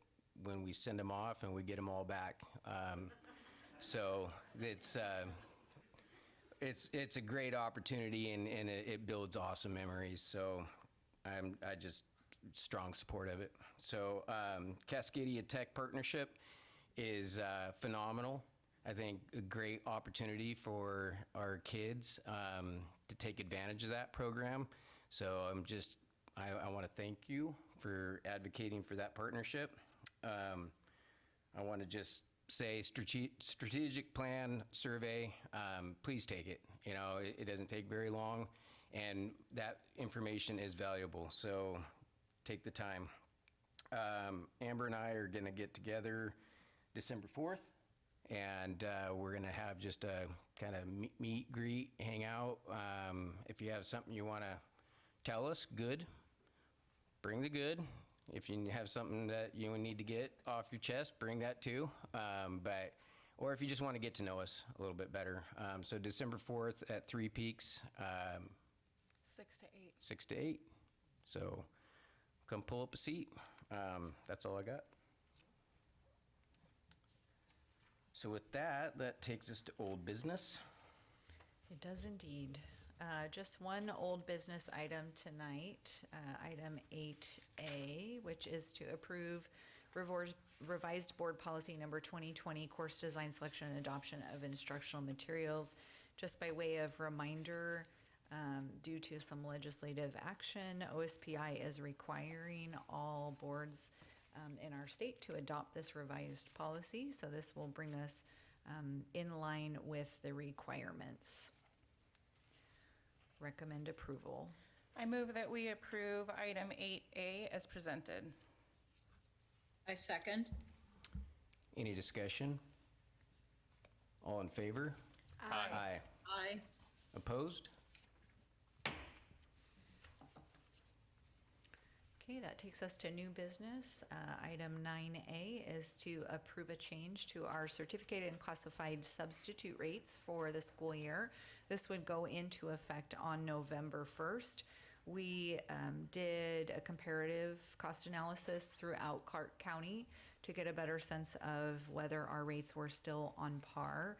when we send them off and we get them all back. So it's a great opportunity, and it builds awesome memories. So I just strong support of it. So Cascadia Tech Partnership is phenomenal. I think a great opportunity for our kids to take advantage of that program. So I want to thank you for advocating for that partnership. I want to just say strategic plan survey, please take it. You know, it doesn't take very long, and that information is valuable, so take the time. Amber and I are going to get together December 4th, and we're going to have just a kind of meet, greet, hang out. If you have something you want to tell us, good, bring the good. If you have something that you need to get off your chest, bring that too. Or if you just want to get to know us a little bit better. So December 4th at 3 Peaks. 6 to 8. 6 to 8. So come pull up a seat. That's all I got. So with that, that takes us to old business. It does indeed. Just one old business item tonight, item 8A, which is to approve revised board policy number 2020, course design, selection, and adoption of instructional materials. Just by way of reminder, due to some legislative action, OSPI is requiring all boards in our state to adopt this revised policy. So this will bring us in line with the requirements. Recommend approval. I move that we approve item 8A as presented. I second. Any discussion? All in favor? Aye. Aye. Aye. Opposed? Okay, that takes us to new business. Item 9A is to approve a change to our certificated and classified substitute rates for the school year. This would go into effect on November 1st. We did a comparative cost analysis throughout Clark County to get a better sense of whether our rates were still on par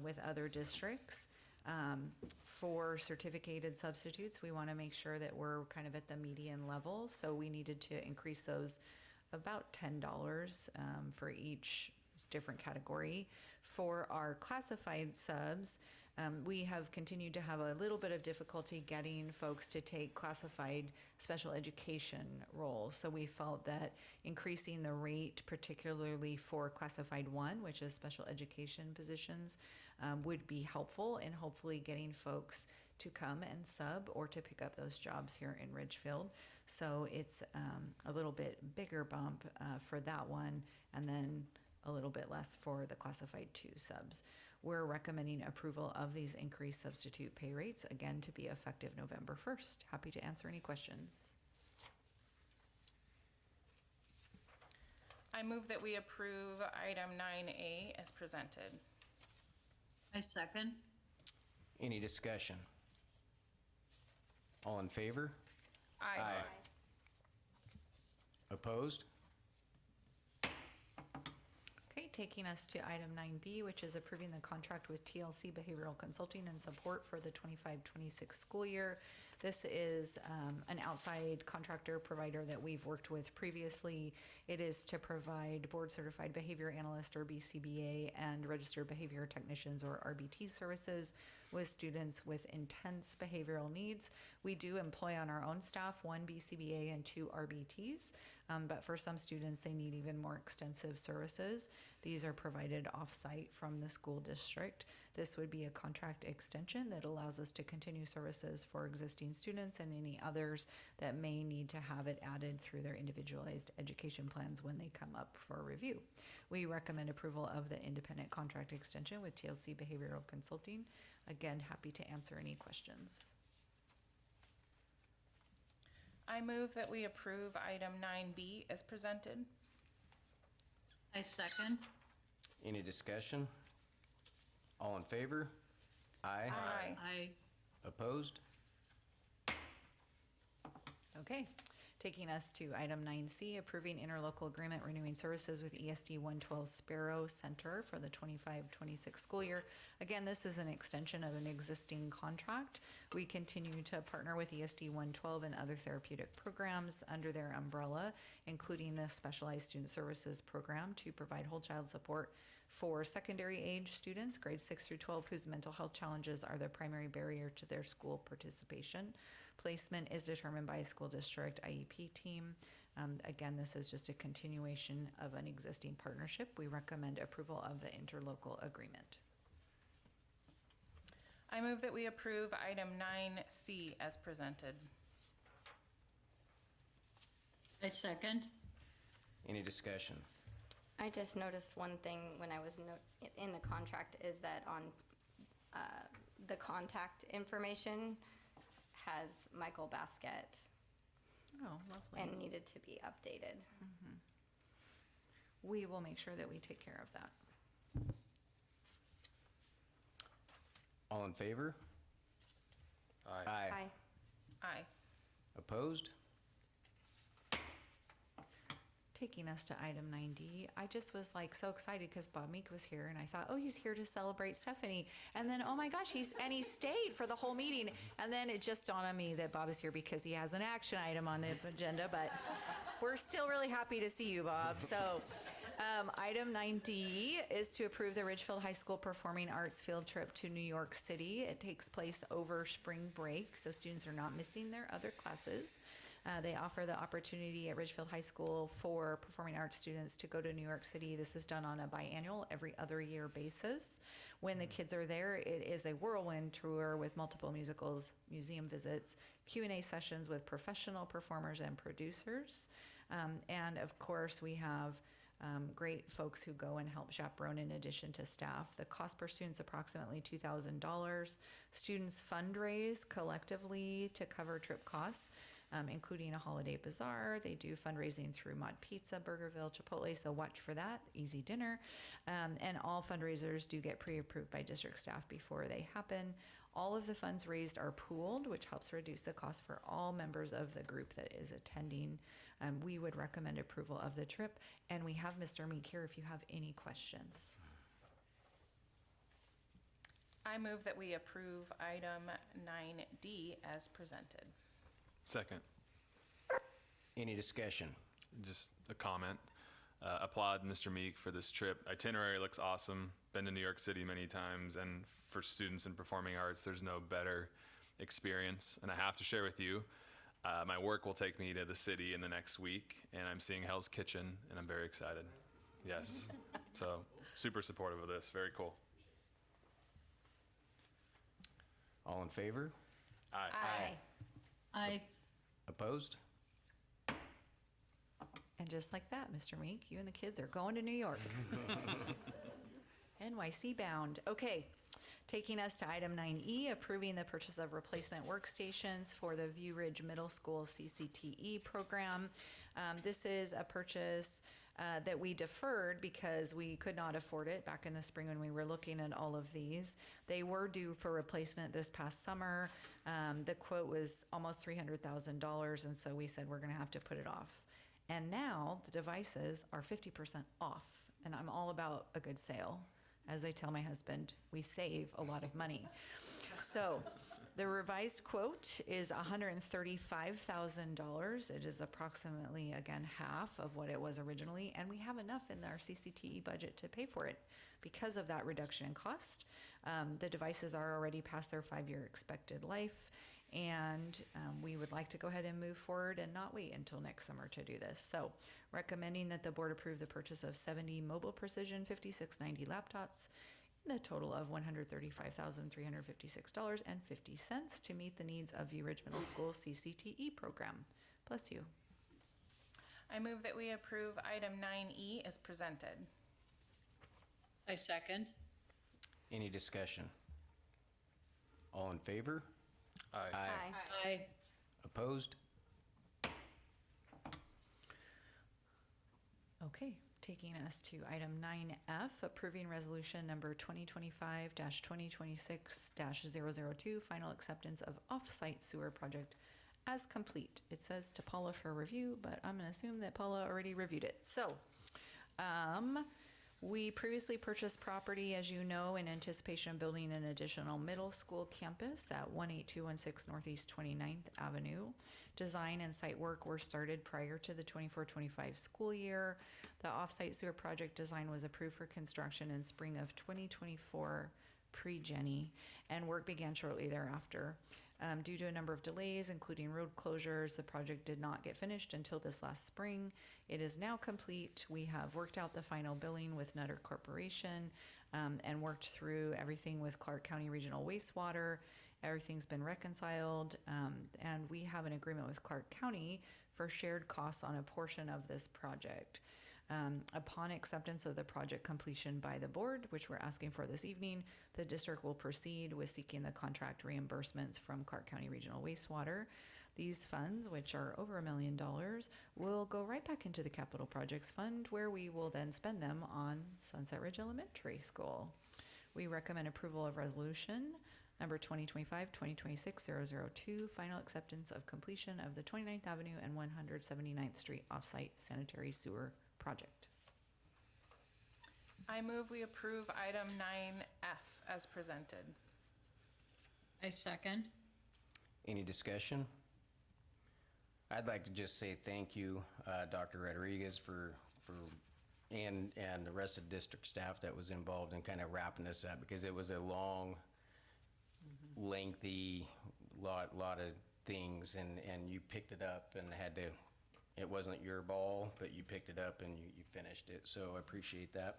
with other districts. For certificated substitutes, we want to make sure that we're kind of at the median level, so we needed to increase those about $10 for each different category. For our classified subs, we have continued to have a little bit of difficulty getting folks to take classified special education roles. So we felt that increasing the rate, particularly for classified 1, which is special education positions, would be helpful in hopefully getting folks to come and sub or to pick up those jobs here in Ridgefield. So it's a little bit bigger bump for that one, and then a little bit less for the classified 2 subs. We're recommending approval of these increased substitute pay rates, again, to be effective November 1st. Happy to answer any questions. I move that we approve item 9A as presented. I second. Any discussion? All in favor? Aye. Opposed? Okay, taking us to item 9B, which is approving the contract with TLC Behavioral Consulting and Support for the 25-26 school year. This is an outside contractor provider that we've worked with previously. It is to provide board-certified behavior analyst, or BCBA, and registered behavior technicians, or RBT, services with students with intense behavioral needs. We do employ on our own staff 1 BCBA and 2 RBTs, but for some students, they need even more extensive services. These are provided off-site from the school district. This would be a contract extension that allows us to continue services for existing students and any others that may need to have it added through their individualized education plans when they come up for review. We recommend approval of the independent contract extension with TLC Behavioral Consulting. Again, happy to answer any questions. I move that we approve item 9B as presented. I second. Any discussion? All in favor? Aye. Aye. Aye. Opposed? Okay, Taking us to item 9C, approving interlocal agreement renewing services with ESD 112 Sparrow Center for the 25-26 school year. Again, this is an extension of an existing contract. We continue to partner with ESD 112 and other therapeutic programs under their umbrella, including the Specialized Student Services Program, to provide whole child support for secondary age students, grades 6 through 12, whose mental health challenges are the primary barrier to their school participation. Placement is determined by a school district IEP team. Again, this is just a continuation of an existing partnership. We recommend approval of the interlocal agreement. I move that we approve item 9C as presented. I second. Any discussion? I just noticed one thing when I was in the contract is that on the contact information has Michael Basket Oh, lovely. and needed to be updated. We will make sure that we take care of that. All in favor? Aye. Aye. Aye. Opposed? Taking us to item 9D, I just was like so excited because Bob Meek was here, and I thought, oh, he's here to celebrate Stephanie. And then, oh my gosh, he stayed for the whole meeting. And then it just dawned on me that Bob is here because he has an action item on the agenda, but we're still really happy to see you, Bob. So item 9D is to approve the Ridgefield High School Performing Arts field trip to New York City. It takes place over spring break, so students are not missing their other classes. They offer the opportunity at Ridgefield High School for performing arts students to go to New York City. This is done on a biannual, every other year basis. When the kids are there, it is a whirlwind tour with multiple musicals, museum visits, Q&A sessions with professional performers and producers. And of course, we have great folks who go and help chaperone in addition to staff. The cost per student is approximately $2,000. Students fundraise collectively to cover trip costs, including a holiday bazaar. They do fundraising through Mod Pizza, Burgerville, Chipotle, so watch for that, easy dinner. And all fundraisers do get pre-approved by district staff before they happen. All of the funds raised are pooled, which helps reduce the cost for all members of the group that is attending. We would recommend approval of the trip, and we have Mr. Meek here if you have any questions. I move that we approve item 9D as presented. Second. Any discussion? Just a comment. Applaud Mr. Meek for this trip. Itinerary looks awesome. Been to New York City many times, and for students in performing arts, there's no better experience. And I have to share with you, my work will take me to the city in the next week, and I'm seeing Hell's Kitchen, and I'm very excited. Yes. So super supportive of this. Very cool. All in favor? Aye. Aye. Aye. Opposed? And just like that, Mr. Meek, you and the kids are going to New York. NYC bound. Okay, taking us to item 9E, approving the purchase of replacement workstations for the View Ridge Middle School CCTE program. This is a purchase that we deferred because we could not afford it back in the spring when we were looking at all of these. They were due for replacement this past summer. The quote was almost $300,000, and so we said we're going to have to put it off. And now the devices are 50% off, and I'm all about a good sale. As I tell my husband, we save a lot of money. So the revised quote is $135,000. It is approximately, again, half of what it was originally, and we have enough in our CCTE budget to pay for it because of that reduction in cost. The devices are already past their 5-year expected life, and we would like to go ahead and move forward and not wait until next summer to do this. So recommending that the board approve the purchase of 70 Mobile Precision 5690 laptops in a total of $135,356.50 to meet the needs of View Ridge Middle School CCTE program. Bless you. I move that we approve item 9E as presented. I second. Any discussion? All in favor? Aye. Aye. Aye. Opposed? Okay, taking us to item 9F, approving resolution number 2025-2026-002, final acceptance of off-site sewer project as complete. It says to Paula for review, but I'm going to assume that Paula already reviewed it. So, we previously purchased property, as you know, in anticipation of building an additional middle school campus at 18216 Northeast 29th Avenue. Design and site work were started prior to the 24-25 school year. The off-site sewer project design was approved for construction in spring of 2024 pre-Jenny, and work began shortly thereafter. Due to a number of delays, including road closures, the project did not get finished until this last spring. It is now complete. We have worked out the final billing with Nutter Corporation and worked through everything with Clark County Regional Wastewater. Everything's been reconciled, and we have an agreement with Clark County for shared costs on a portion of this project. Upon acceptance of the project completion by the board, which we're asking for this evening, the district will proceed with seeking the contract reimbursements from Clark County Regional Wastewater. These funds, which are over $1 million, will go right back into the Capital Projects Fund, where we will then spend them on Sunset Ridge Elementary School. We recommend approval of resolution number 2025-2026-002, final acceptance of completion of the 29th Avenue and 179th Street offsite sanitary sewer project. I move we approve item 9F as presented. I second. Any discussion? I'd like to just say thank you, Dr. Rodriguez, and the rest of the district staff that was involved in kind of wrapping this up, because it was a long, lengthy, lot of things, and you picked it up and it wasn't your ball, but you picked it up and you finished it. So I appreciate that.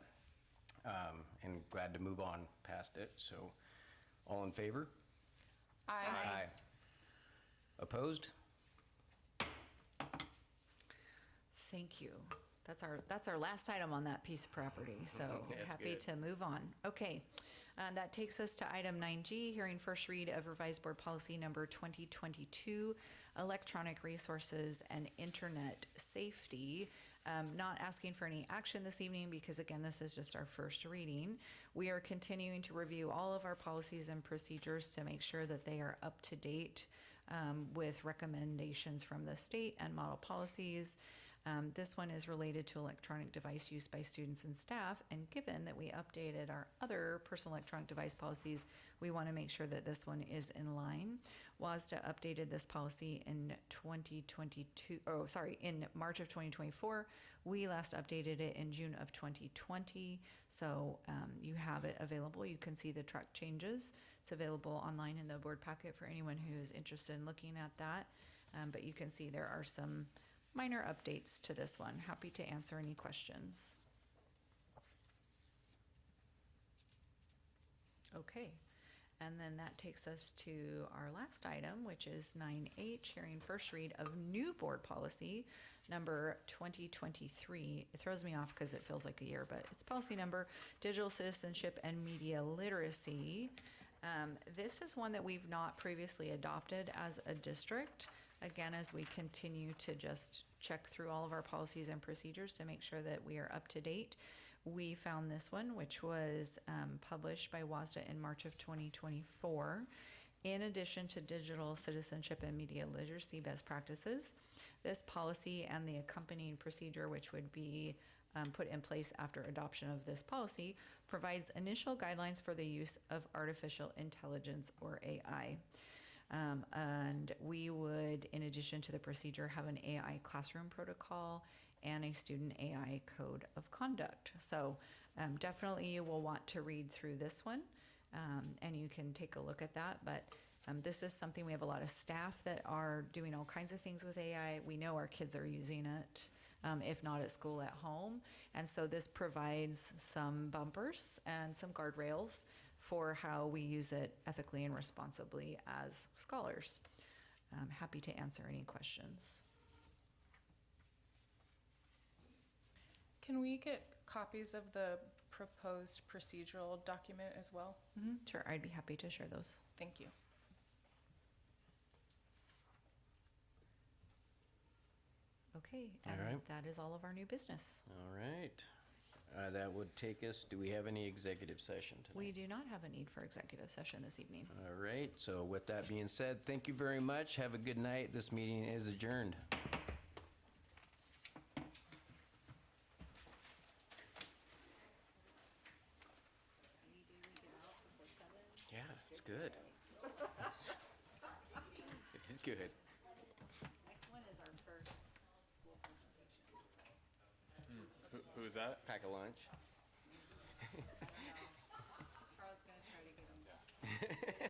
And glad to move on past it. So all in favor? Aye. Opposed? Thank you. That's our last item on that piece of property, so That's happy good. to move on. Okay, that takes us to item 9G, hearing first read of revised board policy number 2022, electronic resources and internet safety. Not asking for any action this evening because, again, this is just our first reading. We are continuing to review all of our policies and procedures to make sure that they are up to date with recommendations from the state and model policies. This one is related to electronic device use by students and staff, and given that we updated our other personal electronic device policies, we want to make sure that this one is in line. WASDA updated this policy in in March of 2024. We last updated it in June of 2020, so you have it available. You can see the track changes. It's available online in the board packet for anyone who is interested in looking at that, but you can see there are some minor updates to this one. Happy to answer any questions. Okay, and then that takes us to our last item, which is 9H, hearing first read of new board policy number 2023. It throws me off because it feels like a year, but it's policy number digital citizenship and media literacy. This is one that we've not previously adopted as a district. Again, as we continue to just check through all of our policies and procedures to make sure that we are up to date, we found this one, which was published by WASDA in March of 2024. In addition to digital citizenship and media literacy best practices, this policy and the accompanying procedure, which would be put in place after adoption of this policy, provides initial guidelines for the use of artificial intelligence, or AI. And we would, in addition to the procedure, have an AI classroom protocol and a student AI code of conduct. So definitely you will want to read through this one, and you can take a look at that. But this is something, we have a lot of staff that are doing all kinds of things with AI. We know our kids are using it, if not at school, at home. And so this provides some bumpers and some guardrails for how we use it ethically and responsibly as scholars. I'm happy to answer any questions. Can we get copies of the proposed procedural document as well? Sure, I'd be happy to share those. Thank you. Okay, and All right. that is all of our new business. All right. That would take us, do we have any executive session tonight? We do not have a need for executive session this evening. All right, so with that being said, thank you very much. Have a good night. This meeting is adjourned. Yeah, it's good. It's good. Next one is our first school presentation. Who is that? Pack a lunch. Carl's gonna try to get them.